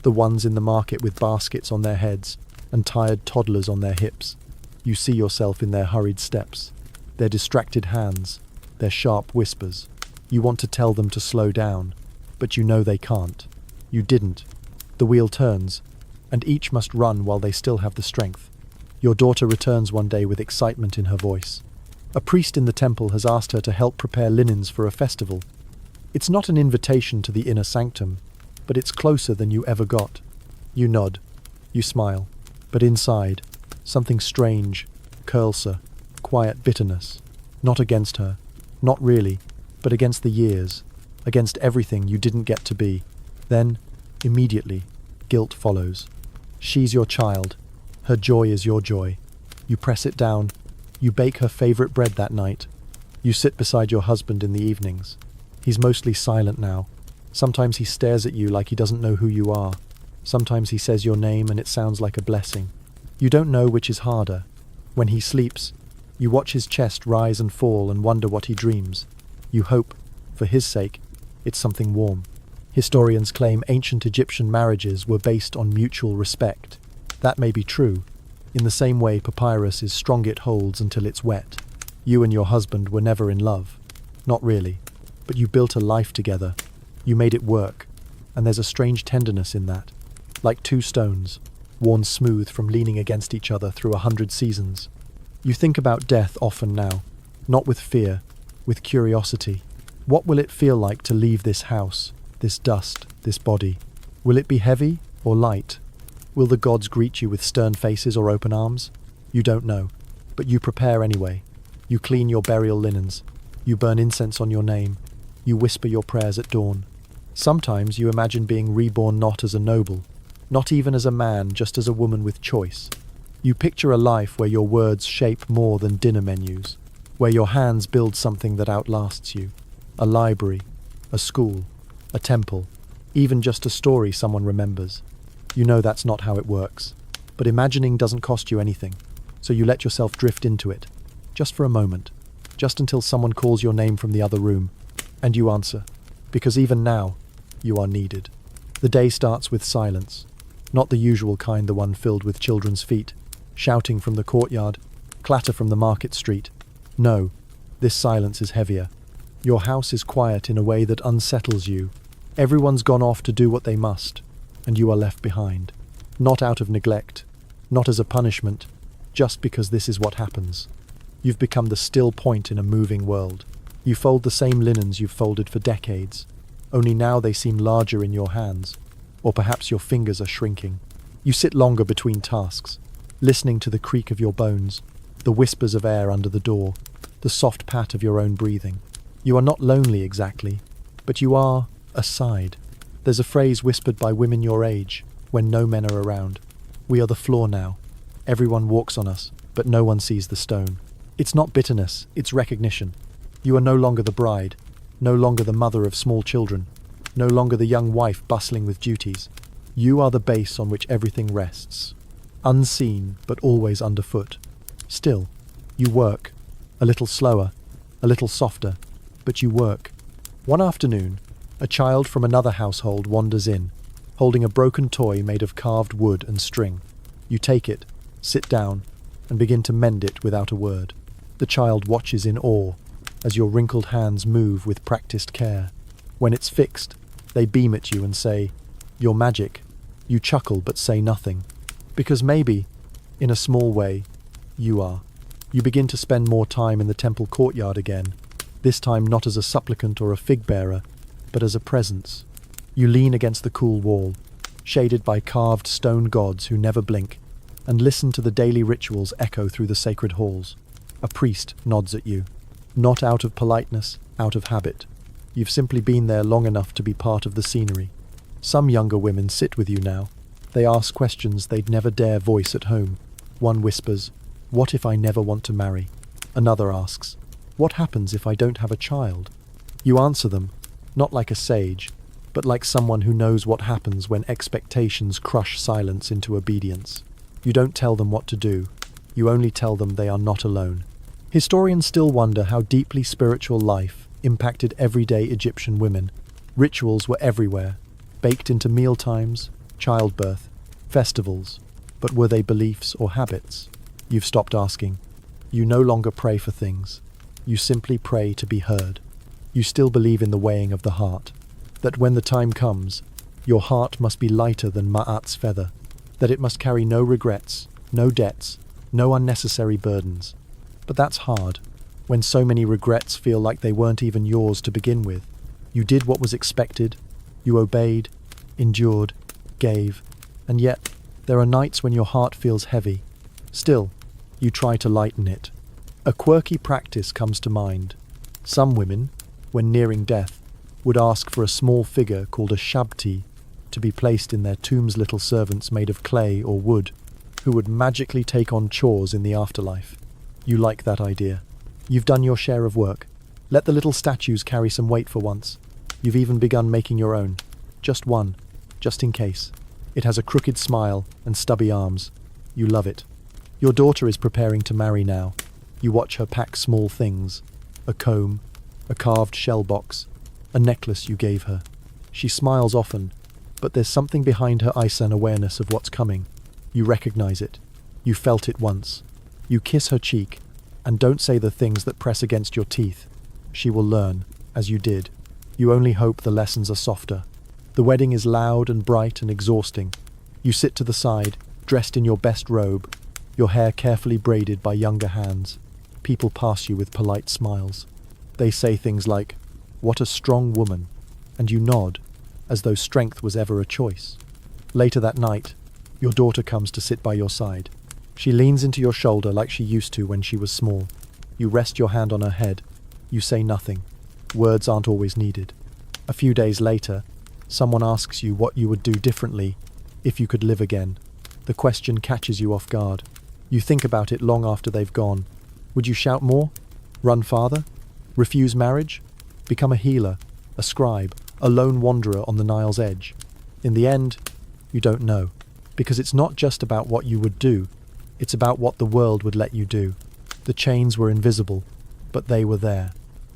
the ones in the market with baskets on their heads and tired toddlers on their hips. You see yourself in their hurried steps, their distracted hands, their sharp whispers. You want to tell them to slow down, but you know they can't. You didn't. The wheel turns, and each must run while they still have the strength. Your daughter returns one day with excitement in her voice. A priest in the temple has asked her to help prepare linens for a festival. It's not an invitation to the inner sanctum, but it's closer than you ever got. You nod. You smile. But inside, something strange, curls her, quiet bitterness. Not against her. Not really, but against the years. Against everything you didn't get to be. Then, immediately, guilt follows. She's your child. Her joy is your joy. You press it down. You bake her favorite bread that night. You sit beside your husband in the evenings. He's mostly silent now. Sometimes he stares at you like he doesn't know who you are. Sometimes he says your name and it sounds like a blessing. You don't know which is harder. When he sleeps, you watch his chest rise and fall and wonder what he dreams. You hope, for his sake, it's something warm. Historians claim ancient Egyptian marriages were based on mutual respect. That may be true. In the same way papyrus is strong it holds until it's wet. You and your husband were never in love. Not really. But you built a life together. You made it work. And there's a strange tenderness in that. Like 2 stones, worn smooth from leaning against each other through 100 seasons. You think about death often now. Not with fear, with curiosity. What will it feel like to leave this house, this dust, this body? Will it be heavy or light? Will the gods greet you with stern faces or open arms? You don't know, but you prepare anyway. You clean your burial linens. You burn incense on your name. You whisper your prayers at dawn. Sometimes you imagine being reborn not as a noble, not even as a man, just as a woman with choice. You picture a life where your words shape more than dinner menus, where your hands build something that outlasts you. A library, a school, a temple, even just a story someone remembers. You know that's not how it works, but imagining doesn't cost you anything, so you let yourself drift into it, just for a moment, just until someone calls your name from the other room, and you answer, because even now, you are needed. The day starts with silence, not the usual kind, the one filled with children's feet, shouting from the courtyard, clatter from the market street. No, this silence is heavier. Your house is quiet in a way that unsettles you. Everyone's gone off to do what they must, and you are left behind. Not out of neglect, not as a punishment, just because this is what happens. You've become the still point in a moving world. You fold the same linens you've folded for decades, only now they seem larger in your hands, or perhaps your fingers are shrinking. You sit longer between tasks, listening to the creak of your bones, the whispers of air under the door, the soft pat of your own breathing. You are not lonely exactly, but you are aside. There's a phrase whispered by women your age, when no men are around. We are the floor now. Everyone walks on us, but no one sees the stone. It's not bitterness, it's recognition. You are no longer the bride, no longer the mother of small children, no longer the young wife bustling with duties. You are the base on which everything rests. Unseen, but always underfoot. Still, you work. A little slower, a little softer, but you work. One afternoon, a child from another household wanders in, holding a broken toy made of carved wood and string. You take it, sit down, and begin to mend it without a word. The child watches in awe as your wrinkled hands move with practiced care. When it's fixed, they beam at you and say, "You're magic." You chuckle but say nothing, because maybe, in a small way, you are. You begin to spend more time in the temple courtyard again, this time not as a supplicant or a fig-bearer, but as a presence. You lean against the cool wall, shaded by carved stone gods who never blink, and listen to the daily rituals echo through the sacred halls. A priest nods at you, not out of politeness, out of habit. You've simply been there long enough to be part of the scenery. Some younger women sit with you now. They ask questions they'd never dare voice at home. One whispers, "What if I never want to marry?" Another asks, "What happens if I don't have a child?" You answer them, not like a sage, but like someone who knows what happens when expectations crush silence into obedience. You don't tell them what to do. You only tell them they are not alone. Historians still wonder how deeply spiritual life impacted everyday Egyptian women. Rituals were everywhere, baked into mealtimes, childbirth, festivals. But were they beliefs or habits? You've stopped asking. You no longer pray for things. You simply pray to be heard. You still believe in the weighing of the heart, that when the time comes, your heart must be lighter than Ma'at's feather, that it must carry no regrets, no debts, no unnecessary burdens. But that's hard, when so many regrets feel like they weren't even yours to begin with. You did what was expected, you obeyed, endured, gave, and yet there are nights when your heart feels heavy. Still, you try to lighten it. A quirky practice comes to mind. Some women, when nearing death, would ask for a small figure called a shabti to be placed in their tomb's little servants made of clay or wood, who would magically take on chores in the afterlife. You like that idea. You've done your share of work. Let the little statues carry some weight for once. You've even begun making your own. Just one, just in case. It has a crooked smile and stubby arms. You love it. Your daughter is preparing to marry now. You watch her pack small things. A comb, a carved shell box, a necklace you gave her. She smiles often, but there's something behind her eyes and awareness of what's coming. You recognize it. You felt it once. You kiss her cheek, and don't say the things that press against your teeth. She will learn, as you did. You only hope the lessons are softer. The wedding is loud and bright and exhausting. You sit to the side, dressed in your best robe, your hair carefully braided by younger hands. People pass you with polite smiles. They say things like, "What a strong woman," and you nod, as though strength was ever a choice. Later that night, your daughter comes to sit by your side. She leans into your shoulder like she used to when she was small. You rest your hand on her head. You say nothing. Words aren't always needed. A few days later, someone asks you what you would do differently if you could live again. The question catches you off guard. You think about it long after they've gone. Would you shout more? Run farther? Refuse marriage? Become a healer, a scribe, a lone wanderer on the Nile's edge? In the end, you don't know, because it's not just about what you would do, it's about what the world would let you do. The chains were invisible, but they were there.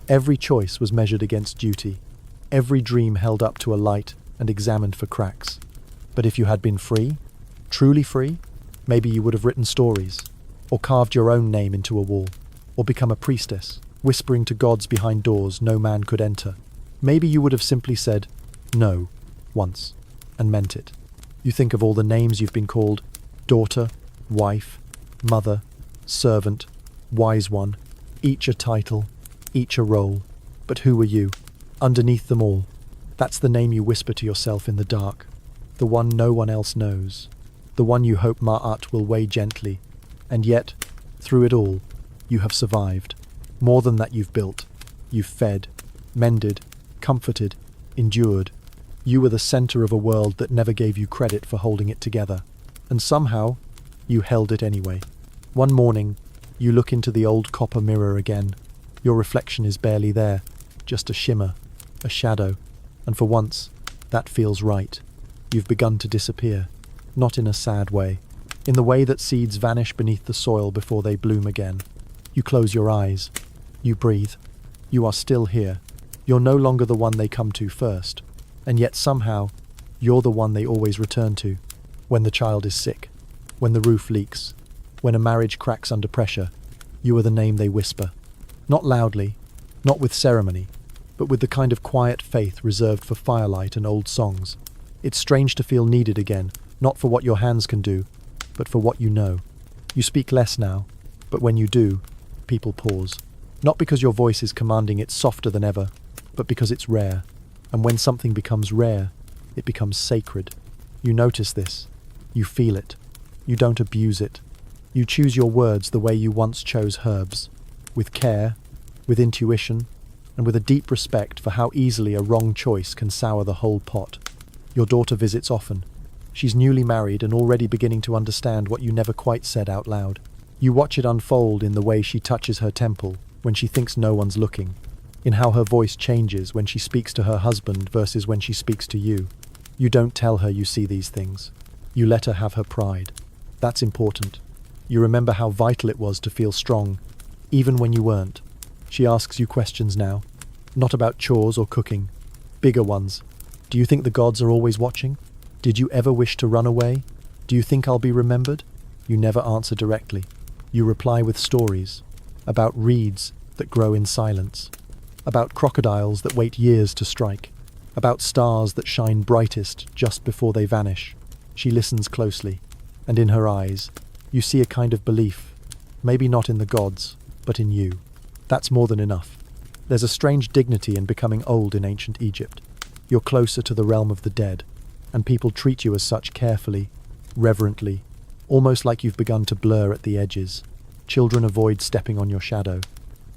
Every choice was measured against duty, every dream held up to a light and examined for cracks. But if you had been free, truly free, maybe you would have written stories, or carved your own name into a wall, or become a priestess, whispering to gods behind doors no man could enter. Maybe you would have simply said, "No," once, and meant it. You think of all the names you've been called: daughter, wife, mother, servant, wise one, each a title, each a role. But who were you? Underneath them all. That's the name you whisper to yourself in the dark. The one no one else knows. The one you hope Ma'at will weigh gently. And yet, through it all, you have survived. More than that you've built. You've fed, mended, comforted, endured. You were the center of a world that never gave you credit for holding it together. And somehow, you held it anyway. One morning, you look into the old copper mirror again. Your reflection is barely there, just a shimmer, a shadow. And for once, that feels right. You've begun to disappear. Not in a sad way. In the way that seeds vanish beneath the soil before they bloom again. You close your eyes. You breathe. You are still here. You're no longer the one they come to first. And yet somehow, you're the one they always return to. When the child is sick. When the roof leaks. When a marriage cracks under pressure. You are the name they whisper. Not loudly, not with ceremony, but with the kind of quiet faith reserved for firelight and old songs. It's strange to feel needed again, not for what your hands can do, but for what you know. You speak less now, but when you do, people pause. Not because your voice is commanding it softer than ever, but because it's rare. And when something becomes rare, it becomes sacred. You notice this. You feel it. You don't abuse it. You choose your words the way you once chose herbs. With care, with intuition, and with a deep respect for how easily a wrong choice can sour the whole pot. Your daughter visits often. She's newly married and already beginning to understand what you never quite said out loud. You watch it unfold in the way she touches her temple when she thinks no one's looking, in how her voice changes when she speaks to her husband versus when she speaks to you. You don't tell her you see these things. You let her have her pride. That's important. You remember how vital it was to feel strong, even when you weren't. She asks you questions now, not about chores or cooking, bigger ones. Do you think the gods are always watching? Did you ever wish to run away? Do you think I'll be remembered? You never answer directly. You reply with stories, about reeds that grow in silence, about crocodiles that wait years to strike, about stars that shine brightest just before they vanish. She listens closely, and in her eyes, you see a kind of belief, maybe not in the gods, but in you. That's more than enough. There's a strange dignity in becoming old in ancient Egypt. You're closer to the realm of the dead, and people treat you as such carefully, reverently, almost like you've begun to blur at the edges. Children avoid stepping on your shadow.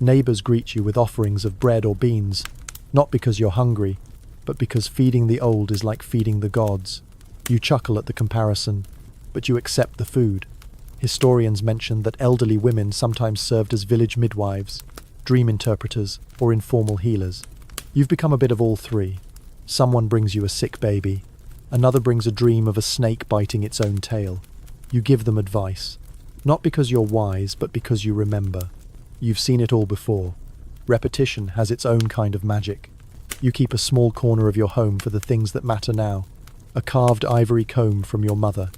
Neighbors greet you with offerings of bread or beans, not because you're hungry, but because feeding the old is like feeding the gods. You chuckle at the comparison, but you accept the food. Historians mention that elderly women sometimes served as village midwives, dream interpreters, or informal healers. You've become a bit of all three. Someone brings you a sick baby. Another brings a dream of a snake biting its own tail. You give them advice, not because you're wise, but because you remember. You've seen it all before. Repetition has its own kind of magic. You keep a small corner of your home for the things that matter now. A carved ivory comb from your mother.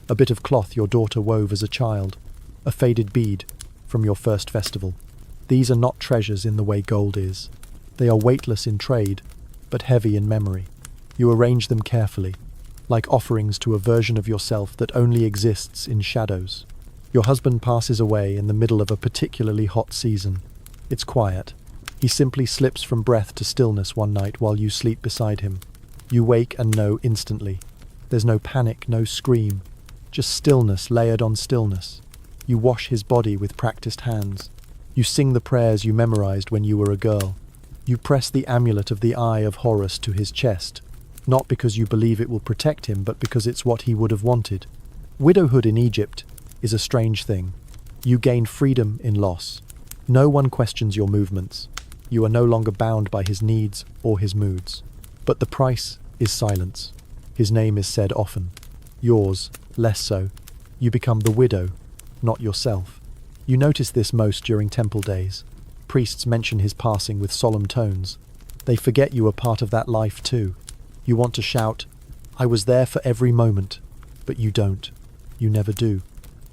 A bit of cloth your daughter wove as a child. A faded bead from your first festival. These are not treasures in the way gold is. They are weightless in trade, but heavy in memory. You arrange them carefully, like offerings to a version of yourself that only exists in shadows. Your husband passes away in the middle of a particularly hot season. It's quiet. He simply slips from breath to stillness one night while you sleep beside him. You wake and know instantly. There's no panic, no scream, just stillness layered on stillness. You wash his body with practiced hands. You sing the prayers you memorized when you were a girl. You press the amulet of the Eye of Horus to his chest, not because you believe it will protect him, but because it's what he would have wanted. Widowhood in Egypt is a strange thing. You gain freedom in loss. No one questions your movements. You are no longer bound by his needs or his moods. But the price is silence. His name is said often. Yours, less so. You become the widow, not yourself. You notice this most during temple days. Priests mention his passing with solemn tones. They forget you are part of that life too. You want to shout, "I was there for every moment," but you don't. You never do.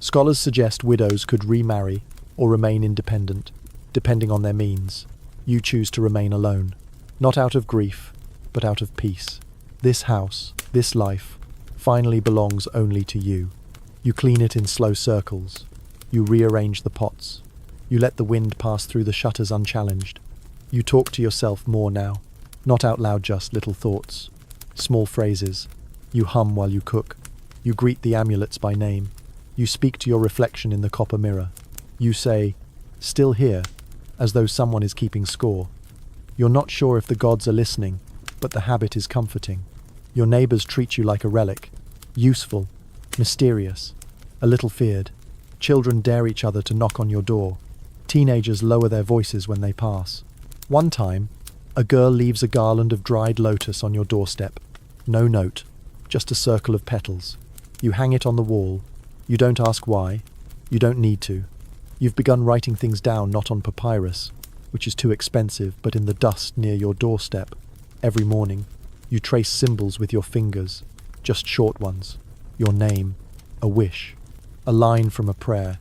Scholars suggest widows could remarry or remain independent, depending on their means. You choose to remain alone, not out of grief, but out of peace. This house, this life, finally belongs only to you. You clean it in slow circles. You rearrange the pots. You let the wind pass through the shutters unchallenged. You talk to yourself more now, not out loud, just little thoughts, small phrases. You hum while you cook. You greet the amulets by name. You speak to your reflection in the copper mirror. You say, "Still here," as though someone is keeping score. You're not sure if the gods are listening, but the habit is comforting. Your neighbors treat you like a relic, useful, mysterious, a little feared. Children dare each other to knock on your door. Teenagers lower their voices when they pass. One time, a girl leaves a garland of dried lotus on your doorstep. No note, just a circle of petals. You hang it on the wall. You don't ask why. You don't need to. You've begun writing things down not on papyrus, which is too expensive, but in the dust near your doorstep. Every morning, you trace symbols with your fingers, just short ones. Your name, a wish, a line from a prayer.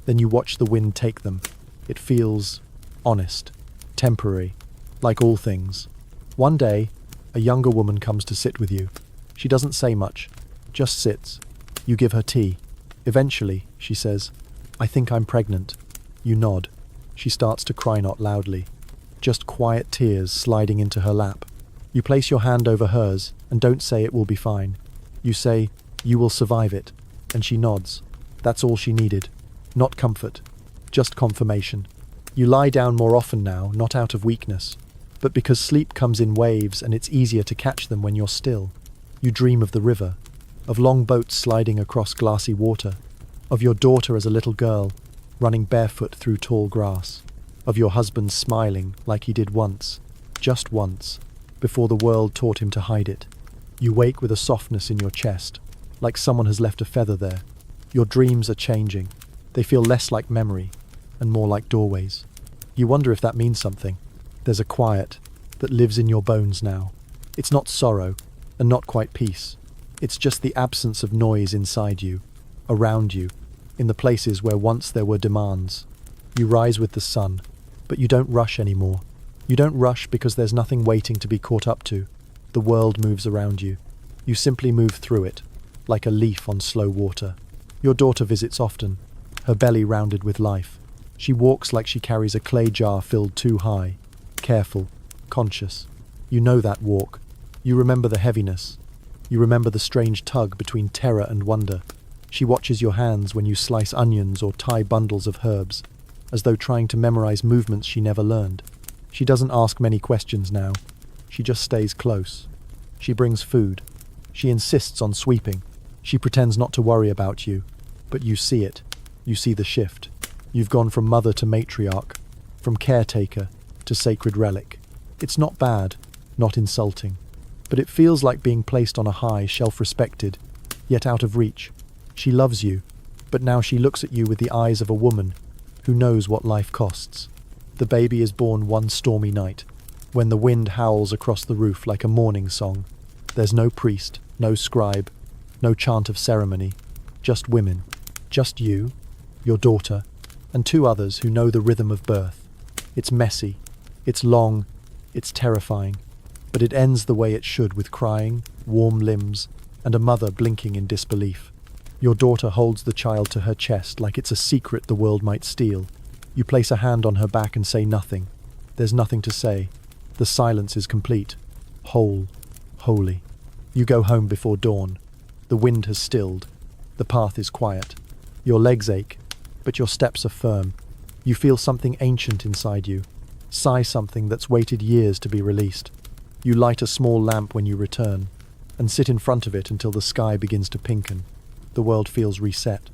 Then you watch the wind take them. It feels honest, temporary, like all things. One day, a younger woman comes to sit with you. She doesn't say much, just sits. You give her tea. Eventually, she says, "I think I'm pregnant." You nod. She starts to cry, not loudly, just quiet tears sliding into her lap. You place your hand over hers and don't say it will be fine. You say, "You will survive it," and she nods. That's all she needed. Not comfort, just confirmation. You lie down more often now, not out of weakness, but because sleep comes in waves and it's easier to catch them when you're still. You dream of the river, of long boats sliding across glassy water, of your daughter as a little girl, running barefoot through tall grass, of your husband smiling like he did once, just once, before the world taught him to hide it. You wake with a softness in your chest, like someone has left a feather there. Your dreams are changing. They feel less like memory and more like doorways. You wonder if that means something. There's a quiet that lives in your bones now. It's not sorrow and not quite peace. It's just the absence of noise inside you, around you, in the places where once there were demands. You rise with the sun, but you don't rush anymore. You don't rush because there's nothing waiting to be caught up to. The world moves around you. You simply move through it, like a leaf on slow water. Your daughter visits often, her belly rounded with life. She walks like she carries a clay jar filled too high, careful, conscious. You know that walk. You remember the heaviness. You remember the strange tug between terror and wonder. She watches your hands when you slice onions or tie bundles of herbs, as though trying to memorize movements she never learned. She doesn't ask many questions now. She just stays close. She brings food. She insists on sweeping. She pretends not to worry about you, but you see it. You see the shift. You've gone from mother to matriarch, from caretaker to sacred relic. It's not bad, not insulting, but it feels like being placed on a high shelf, respected, yet out of reach. She loves you, but now she looks at you with the eyes of a woman who knows what life costs. The baby is born one stormy night, when the wind howls across the roof like a mourning song. There's no priest, no scribe, no chant of ceremony, just women, just you, your daughter, and two others who know the rhythm of birth. It's messy, it's long, it's terrifying, but it ends the way it should, with crying, warm limbs, and a mother blinking in disbelief. Your daughter holds the child to her chest like it's a secret the world might steal. You place a hand on her back and say nothing. There's nothing to say. The silence is complete, whole, holy. You go home before dawn. The wind has stilled. The path is quiet. Your legs ache, but your steps are firm. You feel something ancient inside you. Sigh something that's waited years to be released. You light a small lamp when you return, and sit in front of it until the sky begins to pinken. The world feels reset.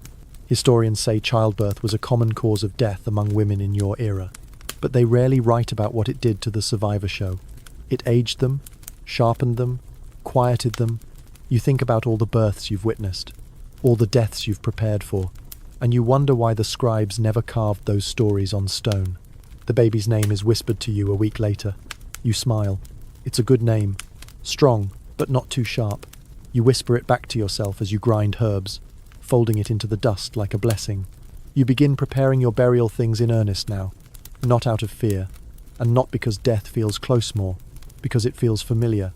Historians say childbirth was a common cause of death among women in your era, but they rarely write about what it did to the survivor show. It aged them, sharpened them, quieted them. You think about all the births you've witnessed, all the deaths you've prepared for, and you wonder why the scribes never carved those stories on stone. The baby's name is whispered to you a week later. You smile. It's a good name, strong, but not too sharp. You whisper it back to yourself as you grind herbs, folding it into the dust like a blessing. You begin preparing your burial things in earnest now, not out of fear, and not because death feels close more, because it feels familiar.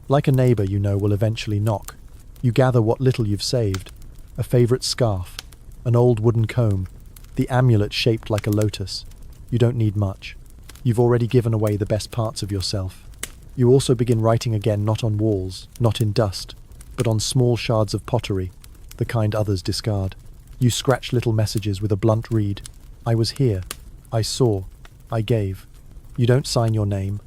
Like a neighbor you know will eventually knock. You gather what little you've saved, a favorite scarf, an old wooden comb, the amulet shaped like a lotus. You don't need much. You've already given away the best parts of yourself. You also begin writing again, not on walls, not in dust, but on small shards of pottery, the kind others discard. You scratch little messages with a blunt reed. I was here. I saw. I gave. You don't sign your name.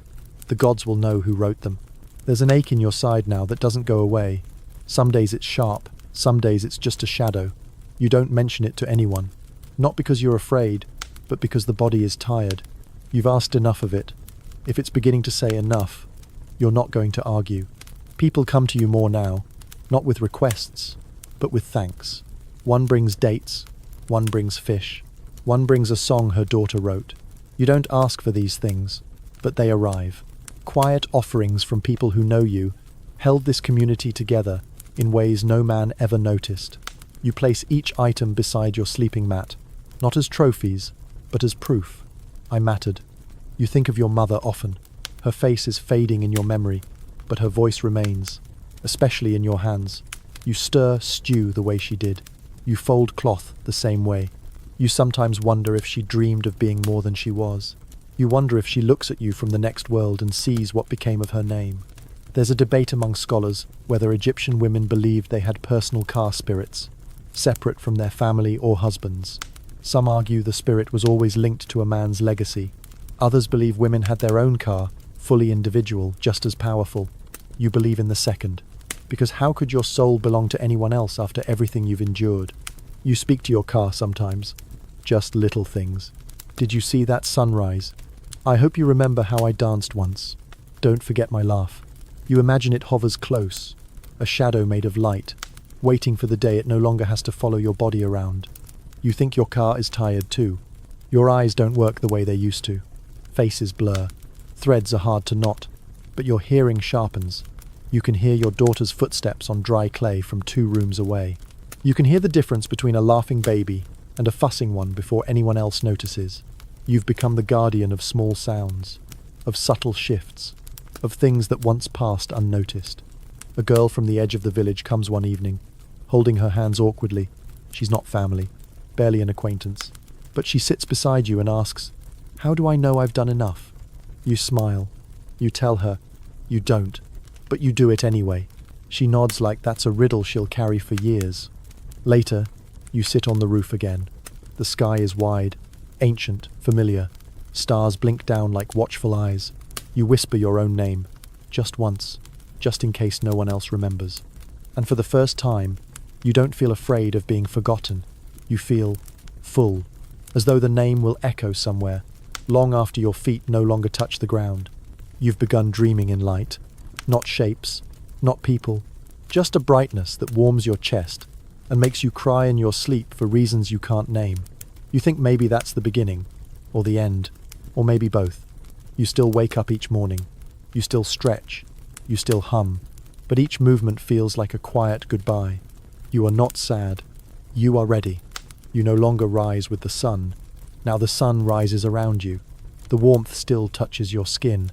The gods will know who wrote them. There's an ache in your side now that doesn't go away. Some days it's sharp, some days it's just a shadow. You don't mention it to anyone. Not because you're afraid, but because the body is tired. You've asked enough of it. If it's beginning to say enough, you're not going to argue. People come to you more now, not with requests, but with thanks. One brings dates, one brings fish, one brings a song her daughter wrote. You don't ask for these things, but they arrive. Quiet offerings from people who know you held this community together in ways no man ever noticed. You place each item beside your sleeping mat, not as trophies, but as proof. I mattered. You think of your mother often. Her face is fading in your memory, but her voice remains, especially in your hands. You stir stew the way she did. You fold cloth the same way. You sometimes wonder if she dreamed of being more than she was. You wonder if she looks at you from the next world and sees what became of her name. There's a debate among scholars whether Egyptian women believed they had personal car spirits, separate from their family or husbands. Some argue the spirit was always linked to a man's legacy. Others believe women had their own car, fully individual, just as powerful. You believe in the second, because how could your soul belong to anyone else after everything you've endured? You speak to your car sometimes, just little things. Did you see that sunrise? I hope you remember how I danced once. Don't forget my laugh. You imagine it hovers close, a shadow made of light, waiting for the day it no longer has to follow your body around. You think your car is tired too. Your eyes don't work the way they used to. Faces blur. Threads are hard to knot, but your hearing sharpens. You can hear your daughter's footsteps on dry clay from 2 rooms away. You can hear the difference between a laughing baby and a fussing one before anyone else notices. You've become the guardian of small sounds, of subtle shifts, of things that once passed unnoticed. A girl from the edge of the village comes one evening, holding her hands awkwardly. She's not family, barely an acquaintance, but she sits beside you and asks, "How do I know I've done enough?" You smile. You tell her, you don't, but you do it anyway. She nods like that's a riddle she'll carry for years. Later, you sit on the roof again. The sky is wide, ancient, familiar. Stars blink down like watchful eyes. You whisper your own name, just once, just in case no one else remembers. And for the first time, you don't feel afraid of being forgotten. You feel full, as though the name will echo somewhere, long after your feet no longer touch the ground. You've begun dreaming in light, not shapes, not people, just a brightness that warms your chest and makes you cry in your sleep for reasons you can't name. You think maybe that's the beginning, or the end, or maybe both. You still wake up each morning. You still stretch. You still hum. But each movement feels like a quiet goodbye. You are not sad. You are ready. You no longer rise with the sun. Now the sun rises around you. The warmth still touches your skin.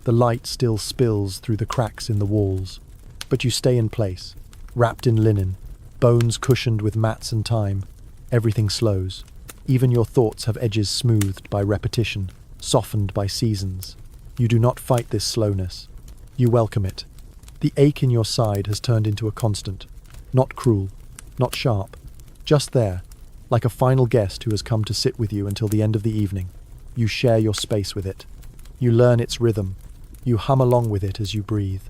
The light still spills through the cracks in the walls. But you stay in place, wrapped in linen, bones cushioned with mats and time. Everything slows. Even your thoughts have edges smoothed by repetition, softened by seasons. You do not fight this slowness. You welcome it. The ache in your side has turned into a constant. Not cruel, not sharp. Just there, like a final guest who has come to sit with you until the end of the evening. You share your space with it. You learn its rhythm. You hum along with it as you breathe.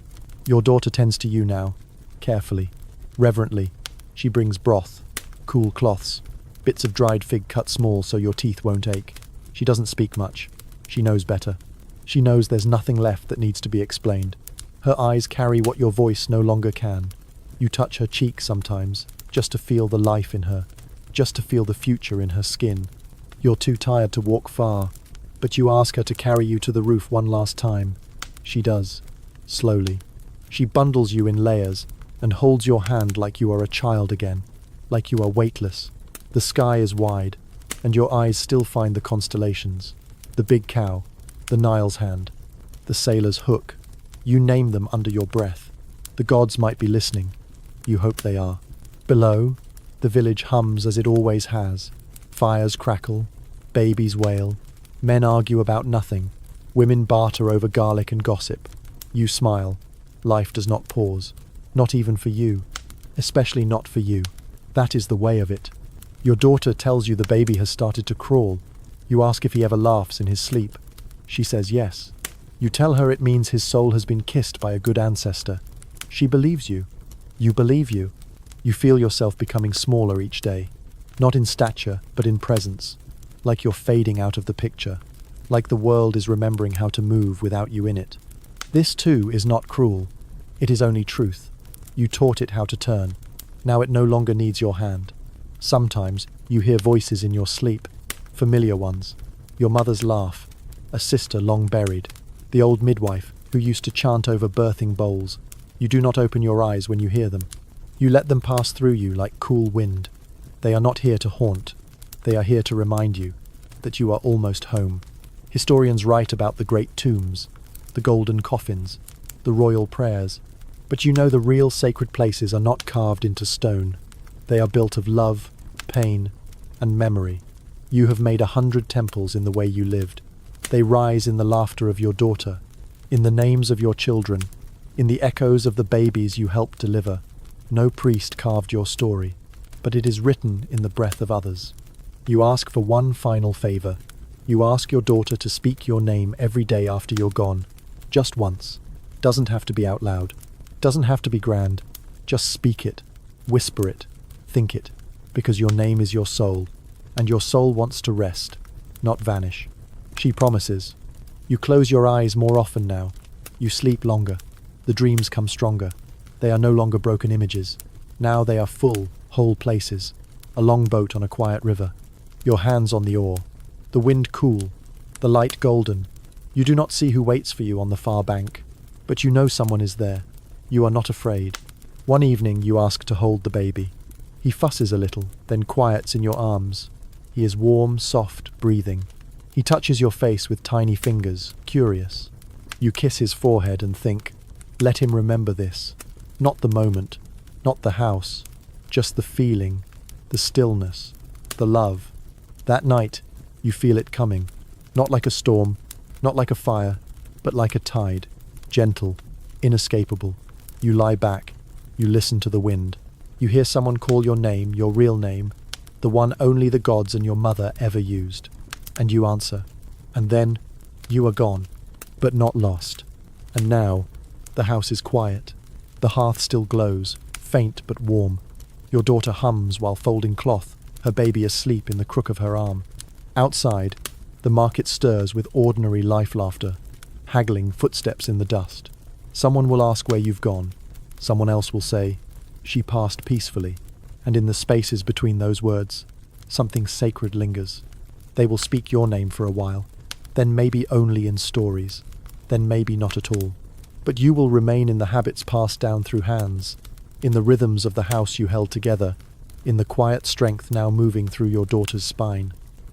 Your daughter tends to you now, carefully, reverently. She brings broth, cool cloths, bits of dried fig cut small so your teeth won't ache. She doesn't speak much. She knows better. She knows there's nothing left that needs to be explained. Her eyes carry what your voice no longer can. You touch her cheek sometimes, just to feel the life in her, just to feel the future in her skin. You're too tired to walk far, but you ask her to carry you to the roof one last time. She does, slowly. She bundles you in layers and holds your hand like you are a child again, like you are weightless. The sky is wide, and your eyes still find the constellations. The big cow, the Nile's hand, the sailor's hook. You name them under your breath. The gods might be listening. You hope they are. Below, the village hums as it always has. Fires crackle, babies wail, men argue about nothing, Women barter over garlic and gossip. You smile. Life does not pause. Not even for you. Especially not for you. That is the way of it. Your daughter tells you the baby has started to crawl. You ask if he ever laughs in his sleep. She says yes. You tell her it means his soul has been kissed by a good ancestor. She believes you. You believe you. You feel yourself becoming smaller each day. Not in stature, but in presence. Like you're fading out of the picture. Like the world is remembering how to move without you in it. This too is not cruel. It is only truth. You taught it how to turn. Now it no longer needs your hand. Sometimes you hear voices in your sleep. Familiar ones. Your mother's laugh. A sister long buried. The old midwife who used to chant over birthing bowls. You do not open your eyes when you hear them. You let them pass through you like cool wind. They are not here to haunt. They are here to remind you that you are almost home. Historians write about the great tombs, the golden coffins, the royal prayers. But you know the real sacred places are not carved into stone. They are built of love, pain, and memory. You have made 100 temples in the way you lived. They rise in the laughter of your daughter, in the names of your children, in the echoes of the babies you helped deliver. No priest carved your story, but it is written in the breath of others. You ask for one final favor. You ask your daughter to speak your name every day after you're gone. Just once. Doesn't have to be out loud. Doesn't have to be grand. Just speak it. Whisper it. Think it. Because your name is your soul. And your soul wants to rest, not vanish. She promises. You close your eyes more often now. You sleep longer. The dreams come stronger. They are no longer broken images. Now they are full, whole places. A long boat on a quiet river. Your hands on the oar. The wind cool. The light golden. You do not see who waits for you on the far bank. But you know someone is there. You are not afraid. One evening you ask to hold the baby. He fusses a little, then quiets in your arms. He is warm, soft, breathing. He touches your face with tiny fingers, curious. You kiss his forehead and think, let him remember this. Not the moment, not the house, just the feeling, the stillness, the love. That night, you feel it coming, not like a storm, not like a fire, but like a tide, gentle, inescapable. You lie back, you listen to the wind. You hear someone call your name, your real name, the one only the gods and your mother ever used. And you answer. And then, you are gone, but not lost. And now, the house is quiet. The hearth still glows, faint but warm. Your daughter hums while folding cloth, her baby asleep in the crook of her arm. Outside, the market stirs with ordinary life laughter, haggling footsteps in the dust. Someone will ask where you've gone. Someone else will say, she passed peacefully. And in the spaces between those words, something sacred lingers. They will speak your name for a while, then maybe only in stories, then maybe not at all. But you will remain in the habits passed down through hands, in the rhythms of the house you held together, in the quiet strength now moving through your daughter's spine.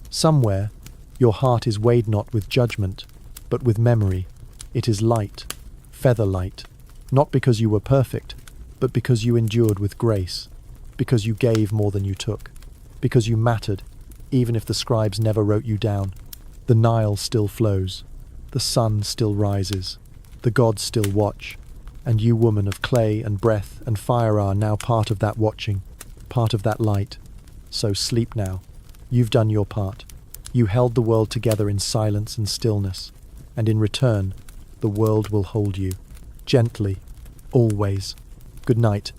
Somewhere, your heart is weighed not with judgment, but with memory. It is light, feather light, not because you were perfect, but because you endured with grace, because you gave more than you took, because you mattered, even if the scribes never wrote you down. The Nile still flows, the sun still rises, the gods still watch, and you, woman of clay and breath and fire, are now part of that watching, part of that light. So sleep now. You've done your part. You held the world together in silence and stillness, and in return, the world will hold you. Gently. Always. Good night.